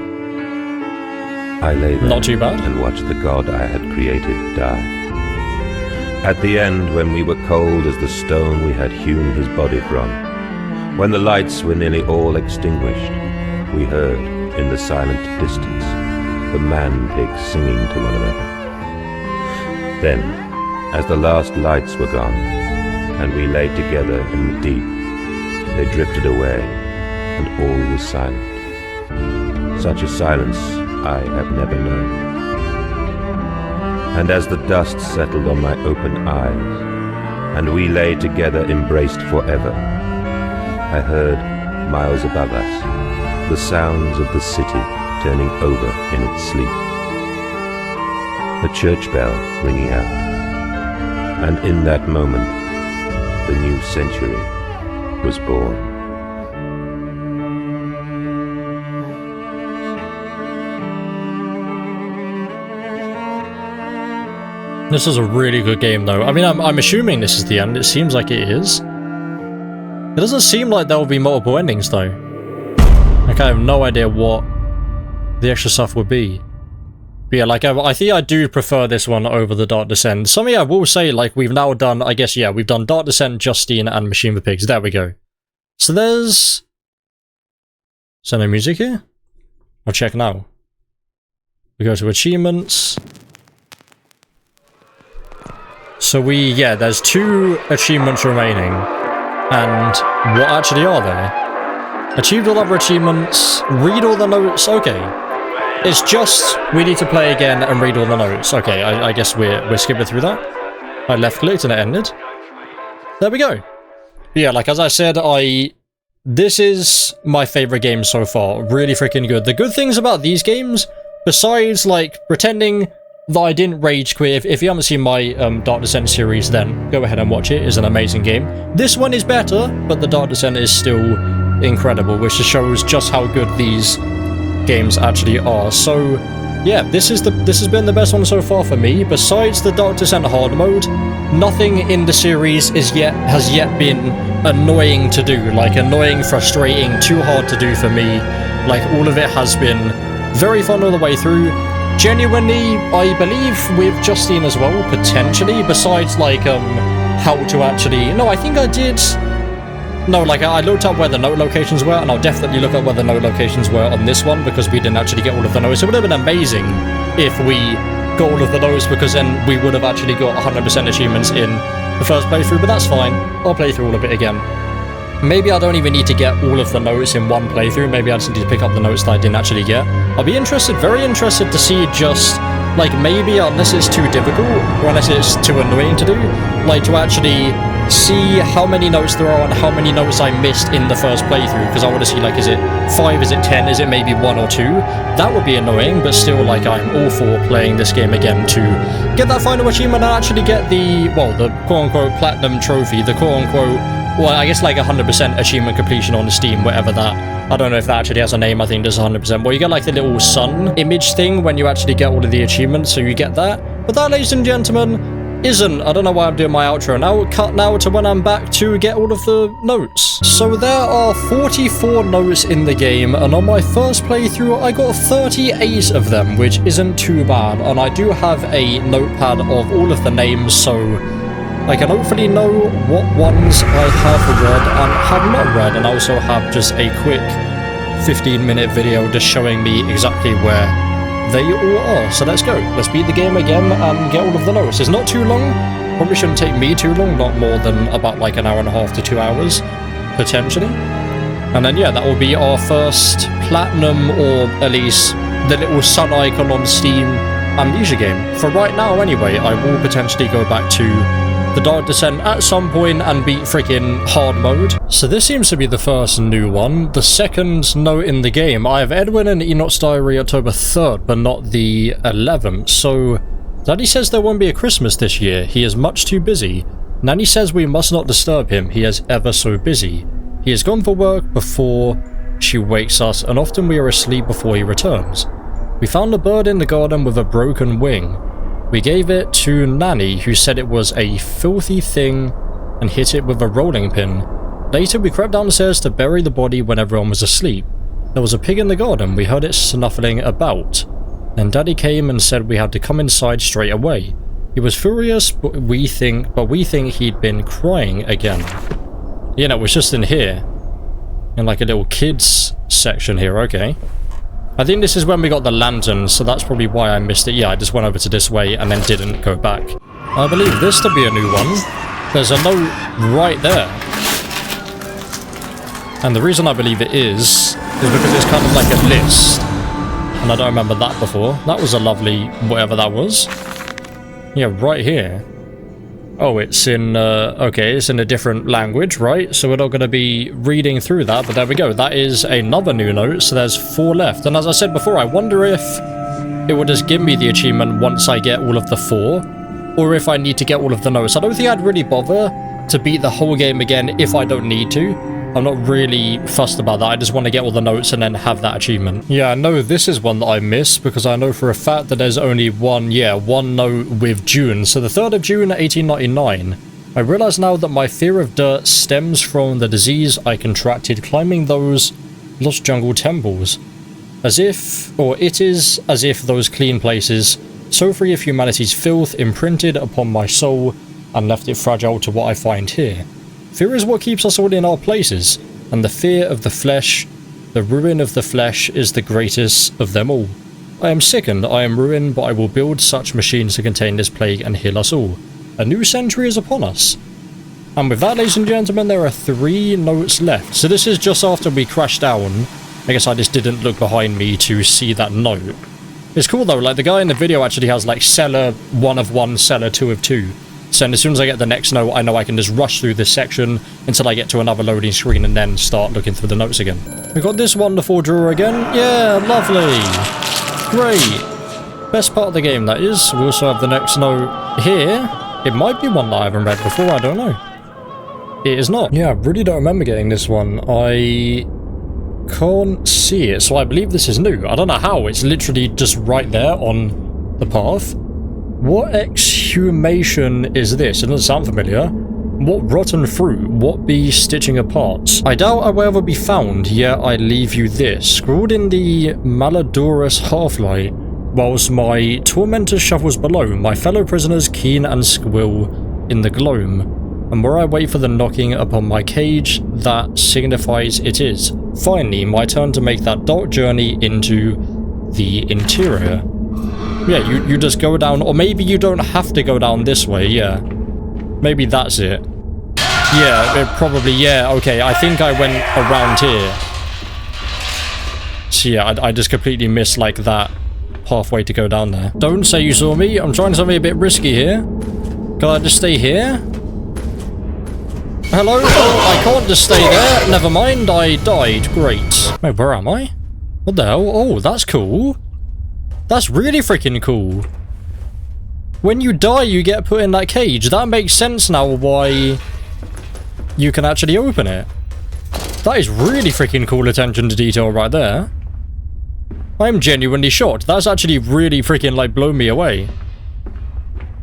I lay there not too bad. and watched the god I had created die. At the end, when we were cold as the stone we had hewn his body from, when the lights were nearly all extinguished, we heard, in the silent distance, the man-pigs singing to one another. Then, as the last lights were gone, and we lay together in the deep, they drifted away, and all was silent. Such a silence I have never known. And as the dust settled on my open eyes, and we lay together embraced forever, I heard, miles above us, the sounds of the city turning over in its sleep. A church bell ringing out. And in that moment, the new century was born. This is a really good game, though. I mean, I'm assuming this is the end. It seems like it is. It doesn't seem like there will be multiple endings, though. Like, I have no idea what the extra stuff would be. But yeah, like, I think I do prefer this one over the Dark Descent. Something I will say, like, we've now done, I guess, yeah, we've done Dark Descent, Justine, and Machine for Pigs. There we go. So there's... Is there no music here? I'll check now. We go to achievements. So yeah, there's 2 achievements remaining. And what actually are there? Achieved all other achievements, read all the notes, okay. It's just, we need to play again and read all the notes. Okay, I guess we're skipping through that. I left clicked and it ended. There we go. Yeah, like as I said, this is my favorite game so far. Really freaking good. The good things about these games, besides like pretending that I didn't rage quit, if you haven't seen my Dark Descent series, then go ahead and watch it. It's an amazing game. This one is better, but the Dark Descent is still incredible, which just shows just how good these games actually are. So yeah, this has been the best one so far for me. Besides the Dark Descent hard mode, nothing in the series has yet been annoying to do. Like annoying, frustrating, too hard to do for me. Like all of it has been very fun all the way through. Genuinely, I believe with Justine as well, potentially, besides like how to actually... No, I think I did... No, like I looked up where the note locations were, and I'll definitely look up where the note locations were on this one, because we didn't actually get all of the notes. It would have been amazing if we got all of the notes, because then we would have actually got 100% achievements in the first playthrough, but that's fine. I'll play through all of it again. Maybe I don't even need to get all of the notes in one playthrough. Maybe I just need to pick up the notes that I didn't actually get. I'll be interested, very interested to see just, like maybe unless it's too difficult, or unless it's too annoying to do, like to actually see how many notes there are and how many notes I missed in the first playthrough, because I want to see like, is it 5, is it 10, is it maybe 1 or 2? That would be annoying, but still, like, I'm all for playing this game again to get that final achievement and actually get the, well, the quote-unquote platinum trophy, the quote-unquote, well, I guess like 100% achievement completion on Steam, whatever that, I don't know if that actually has a name. I think there's 100%. Well, you get like the little sun image thing when you actually get all of the achievements, so you get that. But that, ladies and gentlemen, isn't. I don't know why I'm doing my outro now. Cut now to when I'm back to get all of the notes. So there are 44 notes in the game, and on my first playthrough, I got 38 of them, which isn't too bad. And I do have a notepad of all of the names, so I can hopefully know what ones I have read and have not read, and I also have just a quick 15-minute video just showing me exactly where they all are. So let's go. Let's beat the game again and get all of the notes. It's not too long. Probably shouldn't take me too long, not more than about like an hour and a half to 2 hours, potentially. And then yeah, that will be our first platinum, or at least the little sun icon on Steam Amnesia game. For right now anyway, I will potentially go back to the Dark Descent at some point and beat freaking hard mode. So this seems to be the first new one. The second note in the game. I have Edwin and Enoch's Diary October 3rd, but not the 11th. So Daddy says there won't be a Christmas this year. He is much too busy. Nanny says we must not disturb him. He is ever so busy. He has gone for work before she wakes us, and often we are asleep before he returns. We found a bird in the garden with a broken wing. We gave it to Nanny, who said it was a filthy thing and hit it with a rolling pin. Later, we crept downstairs to bury the body when everyone was asleep. There was a pig in the garden. We heard it snuffling about. Then Daddy came and said we had to come inside straight away. He was furious, but we think he'd been crying again. You know, it was just in here. In like a little kids section here, okay. I think this is when we got the lantern, so that's probably why I missed it. Yeah, I just went over to this way and then didn't go back. I believe this to be a new one. There's a note right there. And the reason I believe it is because it's kind of like a list. And I don't remember that before. That was a lovely whatever that was. Yeah, right here. Oh, it's in, okay, it's in a different language, right? So we're not going to be reading through that, but there we go. That is another new note, so there's 4 left. And as I said before, I wonder if it will just give me the achievement once I get all of the 4, or if I need to get all of the notes. I don't think I'd really bother to beat the whole game again if I don't need to. I'm not really fussed about that. I just want to get all the notes and then have that achievement. Yeah, I know this is one that I missed because I know for a fact that there's only one note with June. So the 3rd of June, 1899. I realise now that my fear of dirt stems from the disease I contracted climbing those lost jungle temples. It is as if those clean places, so free of humanity's filth, imprinted upon my soul and left it fragile to what I find here. Fear is what keeps us all in our places, and the fear of the flesh, the ruin of the flesh, is the greatest of them all. I am sickened, I am ruined, but I will build such machines to contain this plague and heal us all. A new century is upon us. And with that, ladies and gentlemen, there are 3 notes left. So this is just after we crashed down. I guess I just didn't look behind me to see that note. It's cool though, like the guy in the video actually has like cellar 1 of 1, cellar 2 of 2. So as soon as I get the next note, I know I can just rush through this section until I get to another loading screen and then start looking through the notes again. We've got this wonderful drawer again. Yeah, lovely. Great. Best part of the game, that is. We also have the next note here. It might be one that I haven't read before, I don't know. It is not. Yeah, I really don't remember getting this one. I can't see it, so I believe this is new. I don't know how, it's literally just right there on the path. What exhumation is this? It doesn't sound familiar. What rotten fruit? What be stitching apart? I doubt I will ever be found, yet I leave you this. Scrawled in the malodorous half-light, whilst my tormentor shuffles below, my fellow prisoners keen and squill in the gloam. And where I wait for the knocking upon my cage, that signifies it is. Finally, my turn to make that dark journey into the interior. Yeah, you just go down, or maybe you don't have to go down this way, yeah. Maybe that's it. Yeah, it probably, yeah, okay, I think I went around here. So yeah, I just completely missed, like, that pathway to go down there. Don't say you saw me, I'm trying something a bit risky here. Can I just stay here? Hello? Oh, I can't just stay there. Never mind, I died. Great. Wait, where am I? What the hell? Oh, that's cool. That's really freaking cool. When you die, you get put in that cage. That makes sense now why you can actually open it. That is really freaking cool attention to detail right there. I'm genuinely shocked. That's actually really freaking, like, blown me away.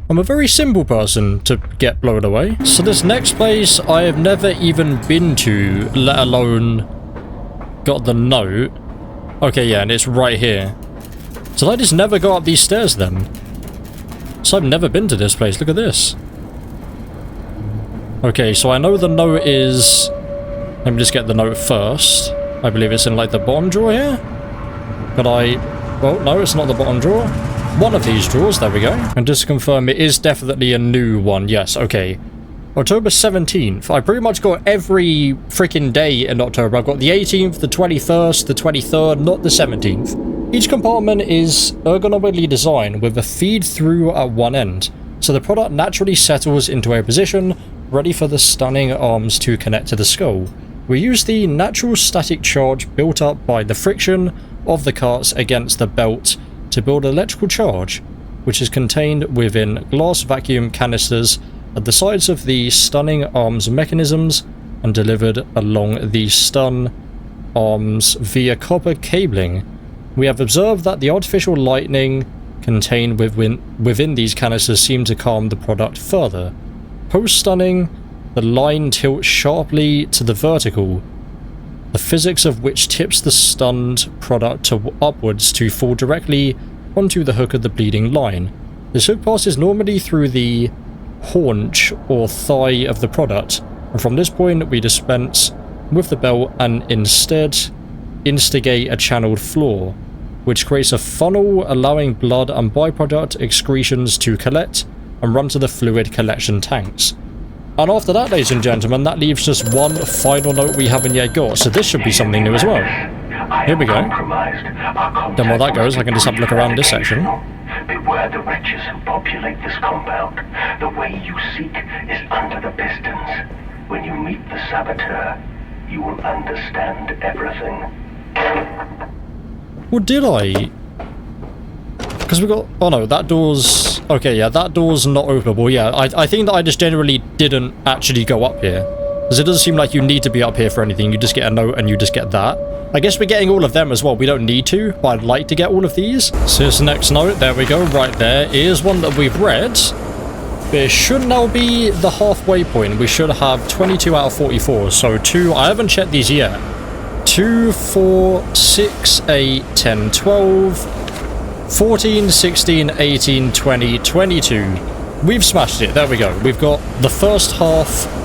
I'm a very simple person to get blown away. So this next place I have never even been to, let alone got the note. Okay, yeah, and it's right here. Did I just never go up these stairs then? So I've never been to this place. Look at this. Okay, so I know the note is... Let me just get the note first. I believe it's in, like, the bottom drawer here. Could I... Well, no, it's not the bottom drawer. One of these drawers, there we go. And just to confirm, it is definitely a new one. Yes, okay. October 17th. I pretty much got every freaking day in October. I've got the 18th, the 21st, the 23rd, not the 17th. Each compartment is ergonomically designed with a feed through at one end, so the product naturally settles into a position ready for the stunning arms to connect to the skull. We use the natural static charge built up by the friction of the carts against the belt to build electrical charge, which is contained within glass vacuum canisters at the sides of the stunning arms mechanisms and delivered along the stun arms via copper cabling. We have observed that the artificial lightning contained within these canisters seem to calm the product further. Post-stunning, the line tilts sharply to the vertical, the physics of which tips the stunned product upwards to fall directly onto the hook of the bleeding line. This hook passes normally through the haunch or thigh of the product, and from this point we dispense with the belt and instead instigate a channeled floor, which creates a funnel allowing blood and byproduct excretions to collect and run to the fluid collection tanks. And after that, ladies and gentlemen, that leaves just one final note we haven't yet got, so this should be something new as well. Here we go. Then while that goes, I can just have a look around this section. Beware the wretches who populate this compound. The way you seek is under the pistons. When you meet the saboteur, you will understand everything. Well, did I? Because we got... Oh no, that door's... Okay, yeah, that door's not openable. Yeah, I think that I just generally didn't actually go up here. Because it doesn't seem like you need to be up here for anything. You just get a note and you just get that. I guess we're getting all of them as well. We don't need to, but I'd like to get all of these. So here's the next note. There we go. Right there is one that we've read. It should now be the halfway point. We should have 22 out of 44. So 2, I haven't checked these yet. 2, 4, 6, 8, 10, 12, 14, 16, 18, 20, 22. We've smashed it. There we go. We've got the first half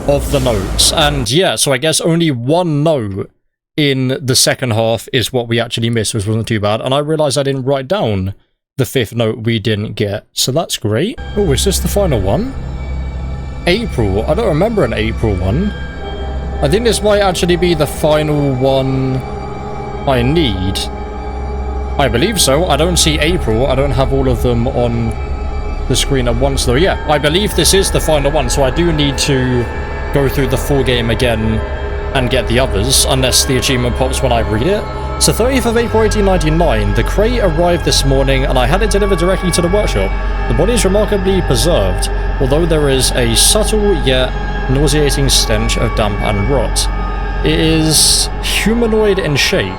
of the notes. And yeah, so I guess only one note in the second half is what we actually missed, which wasn't too bad. And I realized I didn't write down the 5th note we didn't get. So that's great. Oh, is this the final one? April. I don't remember an April one. I think this might actually be the final one I need. I believe so. I don't see April. I don't have all of them on the screen at once though. Yeah, I believe this is the final one, so I do need to go through the full game again and get the others, unless the achievement pops when I read it. So 30th of April 1899, the crate arrived this morning and I had it delivered directly to the workshop. The body is remarkably preserved, although there is a subtle yet nauseating stench of damp and rot. It is humanoid in shape,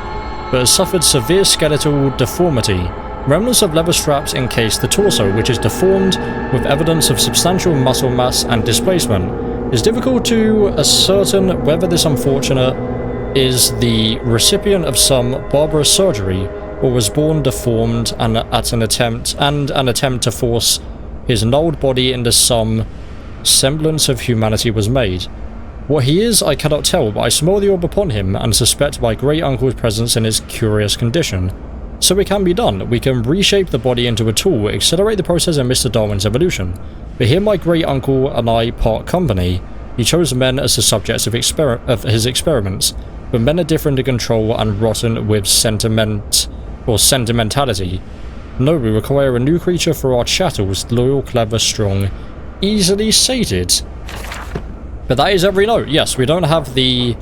but has suffered severe skeletal deformity. Remnants of leather straps encase the torso, which is deformed with evidence of substantial muscle mass and displacement. It's difficult to ascertain whether this unfortunate is the recipient of some barbarous surgery or was born deformed and an attempt to force his gnarled body into some semblance of humanity was made. What he is, I cannot tell, but I smell the orb upon him and suspect my great uncle's presence in his curious condition. So it can be done. We can reshape the body into a tool, accelerate the process of Mr. Darwin's evolution. But here my great uncle and I part company. He chose men as the subjects of his experiments, but men are different to control and rotten with sentimentality. No, we require a new creature for our chattels, loyal, clever, strong, easily sated. But that is every note. Yes, we don't have the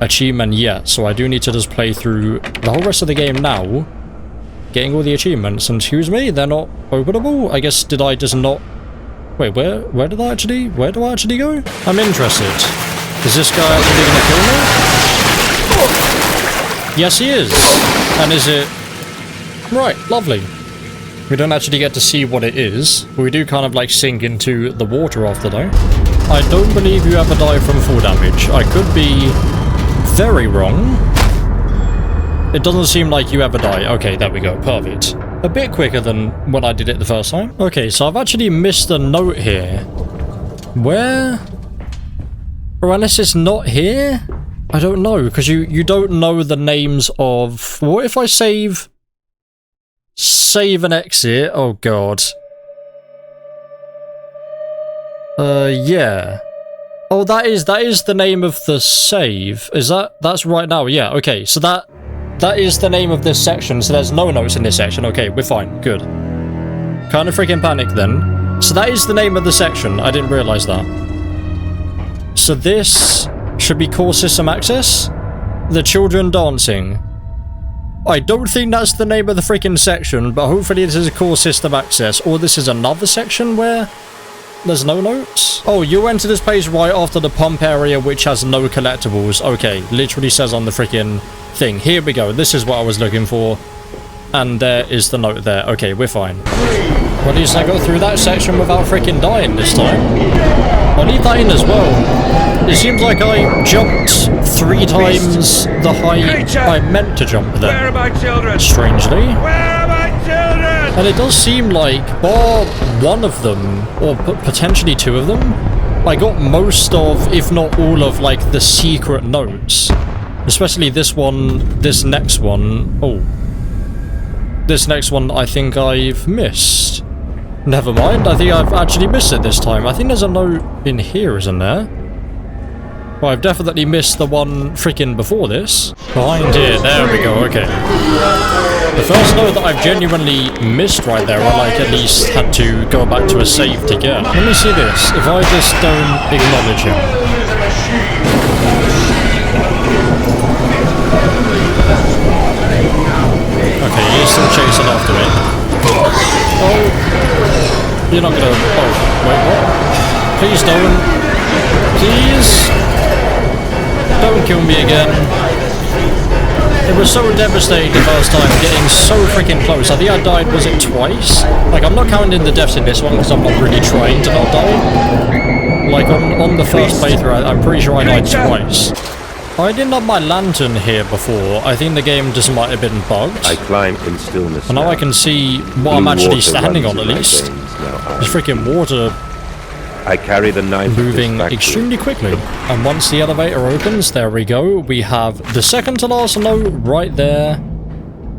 achievement yet, so I do need to just play through the whole rest of the game now, getting all the achievements. And excuse me, they're not openable? I guess, did I just not... Wait, where do I actually go? I'm interested. Is this guy actually gonna kill me? Yes, he is. And is it... Right, lovely. We don't actually get to see what it is, but we do kind of like sink into the water after though. I don't believe you ever die from fall damage. I could be very wrong. It doesn't seem like you ever die. Okay, there we go. Perfect. A bit quicker than when I did it the first time. Okay, so I've actually missed a note here. Where? Or unless it's not here? I don't know, because you don't know the names of... What if I save and exit? Oh god. Yeah. Oh, that is the name of the save. Is that's right now? Yeah, okay. So that is the name of this section. So there's no notes in this section. Okay, we're fine. Good. Kind of freaking panic then. So that is the name of the section. I didn't realize that. So this should be core system access. The children dancing. I don't think that's the name of the freaking section, but hopefully this is a core system access. Or this is another section where there's no notes. Oh, you enter this place right after the pump area, which has no collectibles. Okay, literally says on the freaking thing. Here we go. This is what I was looking for. And there is the note there. Okay, we're fine. Well, at least I got through that section without freaking dying this time. I'll leave that in as well. It seems like I jumped 3 times the height I meant to jump there. Where are my children? Strangely. Where are my children? And it does seem like, bar one of them, or potentially 2 of them, I got most of, if not all of, like, the secret notes. Especially this one, this next one. Oh. This next one I think I've missed. Never mind, I think I've actually missed it this time. I think there's a note in here, isn't there? Well, I've definitely missed the one freaking before this. Behind here, there we go, okay. The first note that I've genuinely missed right there, I like at least had to go back to a save to get. Let me see this, if I just don't acknowledge him. Okay, he's still chasing after me. Oh, you're not gonna... Oh, wait, what? Please don't. Please. Don't kill me again. It was so devastating the first time, getting so freaking close. I think I died, was it twice? Like, I'm not counting the deaths in this one because I'm not really trying to not die. Like, on the first playthrough, I'm pretty sure I died twice. I didn't have my lantern here before. I think the game just might have been bugged. I climb in stillness. And now I can see what I'm actually standing on, at least. There's freaking water I carry the knife moving extremely quickly. And once the elevator opens, there we go. We have the second to last note right there.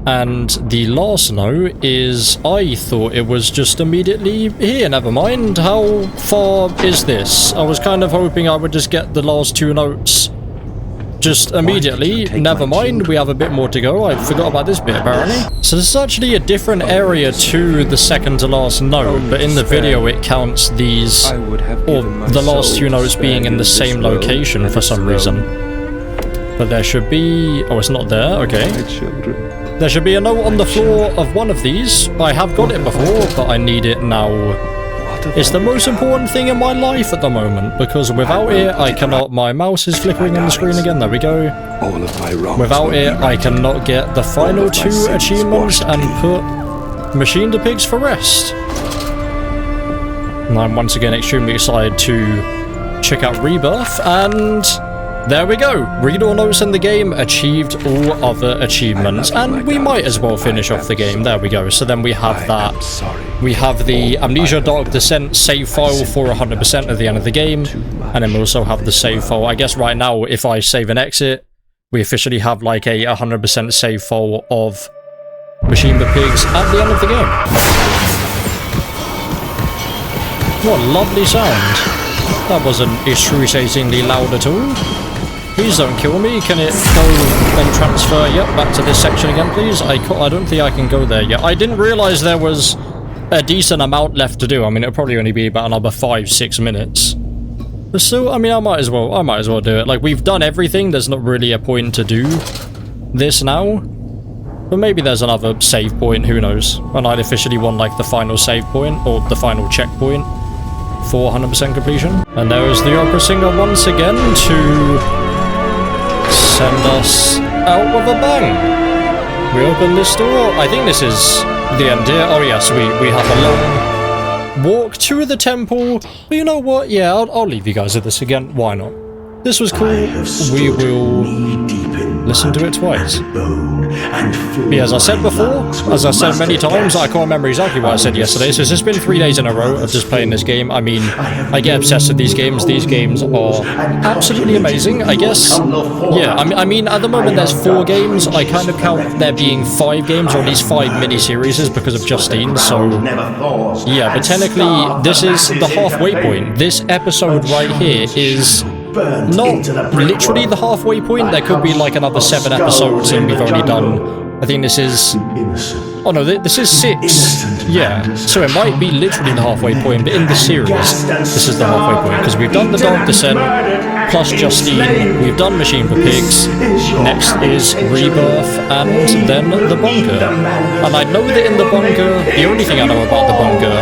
And the last note is, I thought it was just immediately here. Never mind. How far is this? I was kind of hoping I would just get the last two notes just immediately. Never mind, we have a bit more to go. I forgot about this bit apparently. So this is actually a different area to the second to last note, but in the video it counts these, or the last two notes being in the same location for some reason. But there should be, oh, it's not there, okay. There should be a note on the floor of one of these. I have got it before, but I need it now. It's the most important thing in my life at the moment, because without it, I cannot... My mouse is flickering on the screen again, there we go. Without it, I cannot get the final two achievements and put Machine the Pigs for rest. And I'm once again extremely excited to check out Rebirth, and... there we go. Read all notes in the game, achieved all other achievements, and we might as well finish off the game. There we go. So then we have that. We have the Amnesia Dark Descent save file for 100% at the end of the game, and then we also have the save file. I guess right now, if I save and exit, we officially have like a 100% save file of Machine the Pigs at the end of the game. What a lovely sound. That wasn't excruciatingly loud at all. Please don't kill me. Can it go and transfer? Yep, back to this section again, please. I don't think I can go there yet. I didn't realize there was a decent amount left to do. I mean, it'll probably only be about another 5-6 minutes. But still, I mean, I might as well do it. Like, we've done everything. There's not really a point to do this now. But maybe there's another save point. Who knows? And I'd officially won, like, the final save point or the final checkpoint for 100% completion. And there is the opera singer once again to send us out with a bang. We open this door. I think this is the end here. Oh yes, we have a long walk to the temple. But you know what? Yeah, I'll leave you guys with this again. Why not? This was cool. We will listen to it twice. Yeah, as I said before, as I said many times, I can't remember exactly what I said yesterday, so it's just been 3 days in a row of just playing this game. I mean, I get obsessed with these games. These games are absolutely amazing, I guess. Yeah, I mean, at the moment there's 4 games. I kind of count there being 5 games, or at least 5 mini-series because of Justine, so... yeah, but technically, this is the halfway point. This episode right here is... not literally the halfway point. There could be like another 7 episodes and we've only done, I think this is, oh no, this is 6. Yeah, so it might be literally the halfway point, but in the series, this is the halfway point, because we've done the Dark Descent, plus Justine, we've done Machine for Pigs, next is Rebirth, and then the bunker. And I know that in the bunker, the only thing I know about the bunker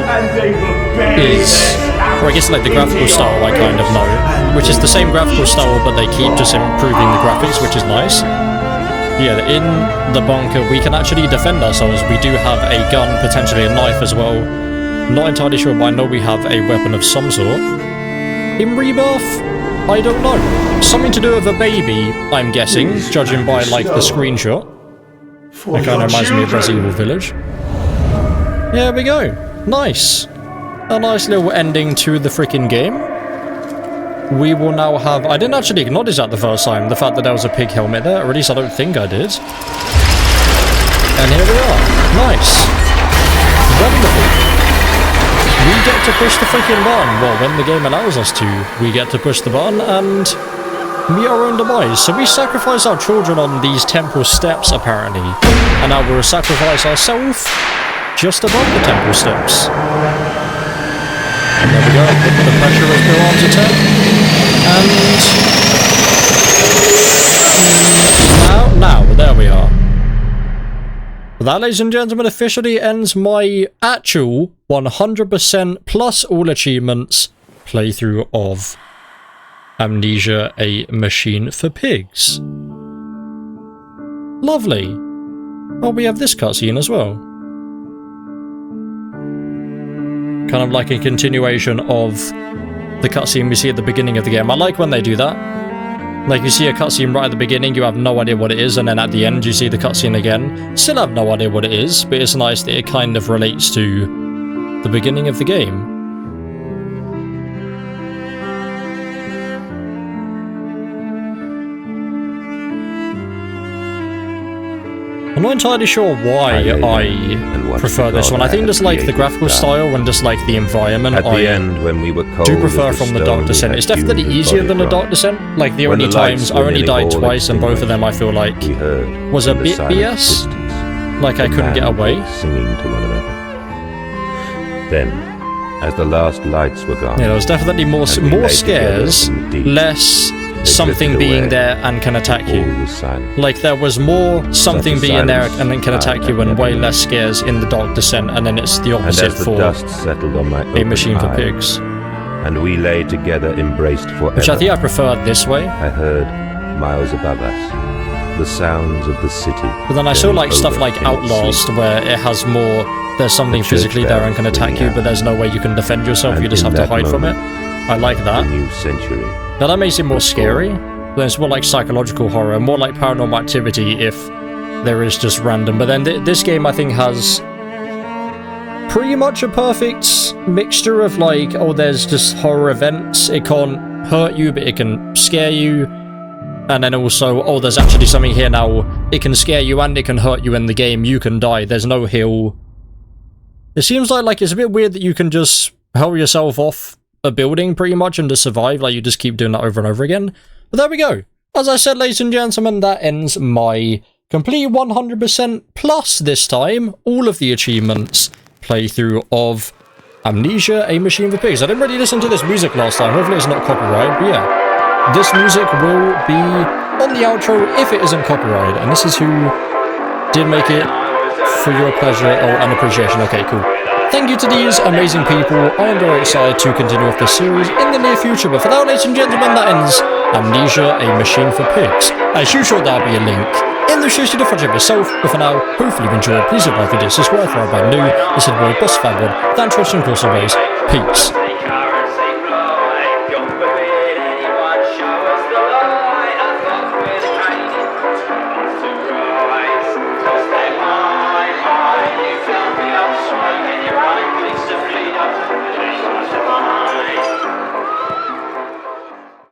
is, or I guess like the graphical style I kind of know, which is the same graphical style, but they keep just improving the graphics, which is nice. Yeah, in the bunker, we can actually defend ourselves. We do have a gun, potentially a knife as well. Not entirely sure, but I know we have a weapon of some sort. In Rebirth, I don't know. Something to do with a baby, I'm guessing, judging by, like, the screenshot. That kind of reminds me of Resident Evil Village. There we go. Nice. A nice little ending to the freaking game. We will now have... I didn't actually acknowledge that the first time, the fact that there was a pig helmet there, or at least I don't think I did. And here we are. Nice. Wonderful. We get to push the freaking button. Well, when the game allows us to, we get to push the button and meet our own demise. So we sacrifice our children on these temple steps, apparently. And now we'll sacrifice ourselves just above the temple steps. And there we go, the pressure is still on to 10. And now, there we are. That, ladies and gentlemen, officially ends my actual 100% plus all achievements playthrough of Amnesia, a machine for pigs. Lovely. Oh, we have this cutscene as well. Kind of like a continuation of the cutscene we see at the beginning of the game. I like when they do that. Like, you see a cutscene right at the beginning, you have no idea what it is, and then at the end you see the cutscene again. Still have no idea what it is, but it's nice that it kind of relates to the beginning of the game. I'm not entirely sure why I prefer this one. I think just like the graphical style and just like the environment At the end, when we were cold do prefer from the Dark Descent. It's definitely easier than the Dark Descent. Like the only times, I only died twice and both of them I feel like was a bit BS. Like I couldn't get away. Singing to one another. Then, as the last lights were gone, yeah, there was definitely more scares, less something being there and can attack you. Like there was more something being there and then can attack you and way less scares in the Dark Descent, and then it's the opposite for a machine for pigs. And we lay together embraced forever. Which I think I prefer this way. I heard, miles above us, the sounds of the city. But then I still like stuff like Outlast where it has more, there's something physically there and can attack you, but there's no way you can defend yourself, you just have to hide from it. I like that. New century. Now that makes it more scary, but it's more like psychological horror, more like Paranormal Activity if there is just random. But then this game I think has pretty much a perfect mixture of like, oh, there's just horror events, it can't hurt you but it can scare you, and then also, oh, there's actually something here now, it can scare you and it can hurt you in the game, you can die, there's no heal. It seems like it's a bit weird that you can just hurl yourself off a building pretty much and to survive, like you just keep doing that over and over again. But there we go. As I said, ladies and gentlemen, that ends my complete 100% plus this time all of the achievements playthrough of Amnesia, a Machine for Pigs. I didn't really listen to this music last time, hopefully it's not copyrighted, but yeah, this music will be on the outro if it isn't copyrighted, and this is who did make it for your pleasure and appreciation. Okay, cool. Thank you to these amazing people. I am very excited to continue with this series in the near future, but for now, ladies and gentlemen, that ends Amnesia, a Machine for Pigs. As usual, there'll be a link in the show to the project itself, but for now, hopefully you've enjoyed. Please like the video, subscribe if you're brand new. This is your boy, Fatwod. Thanks for watching, as always. Peace.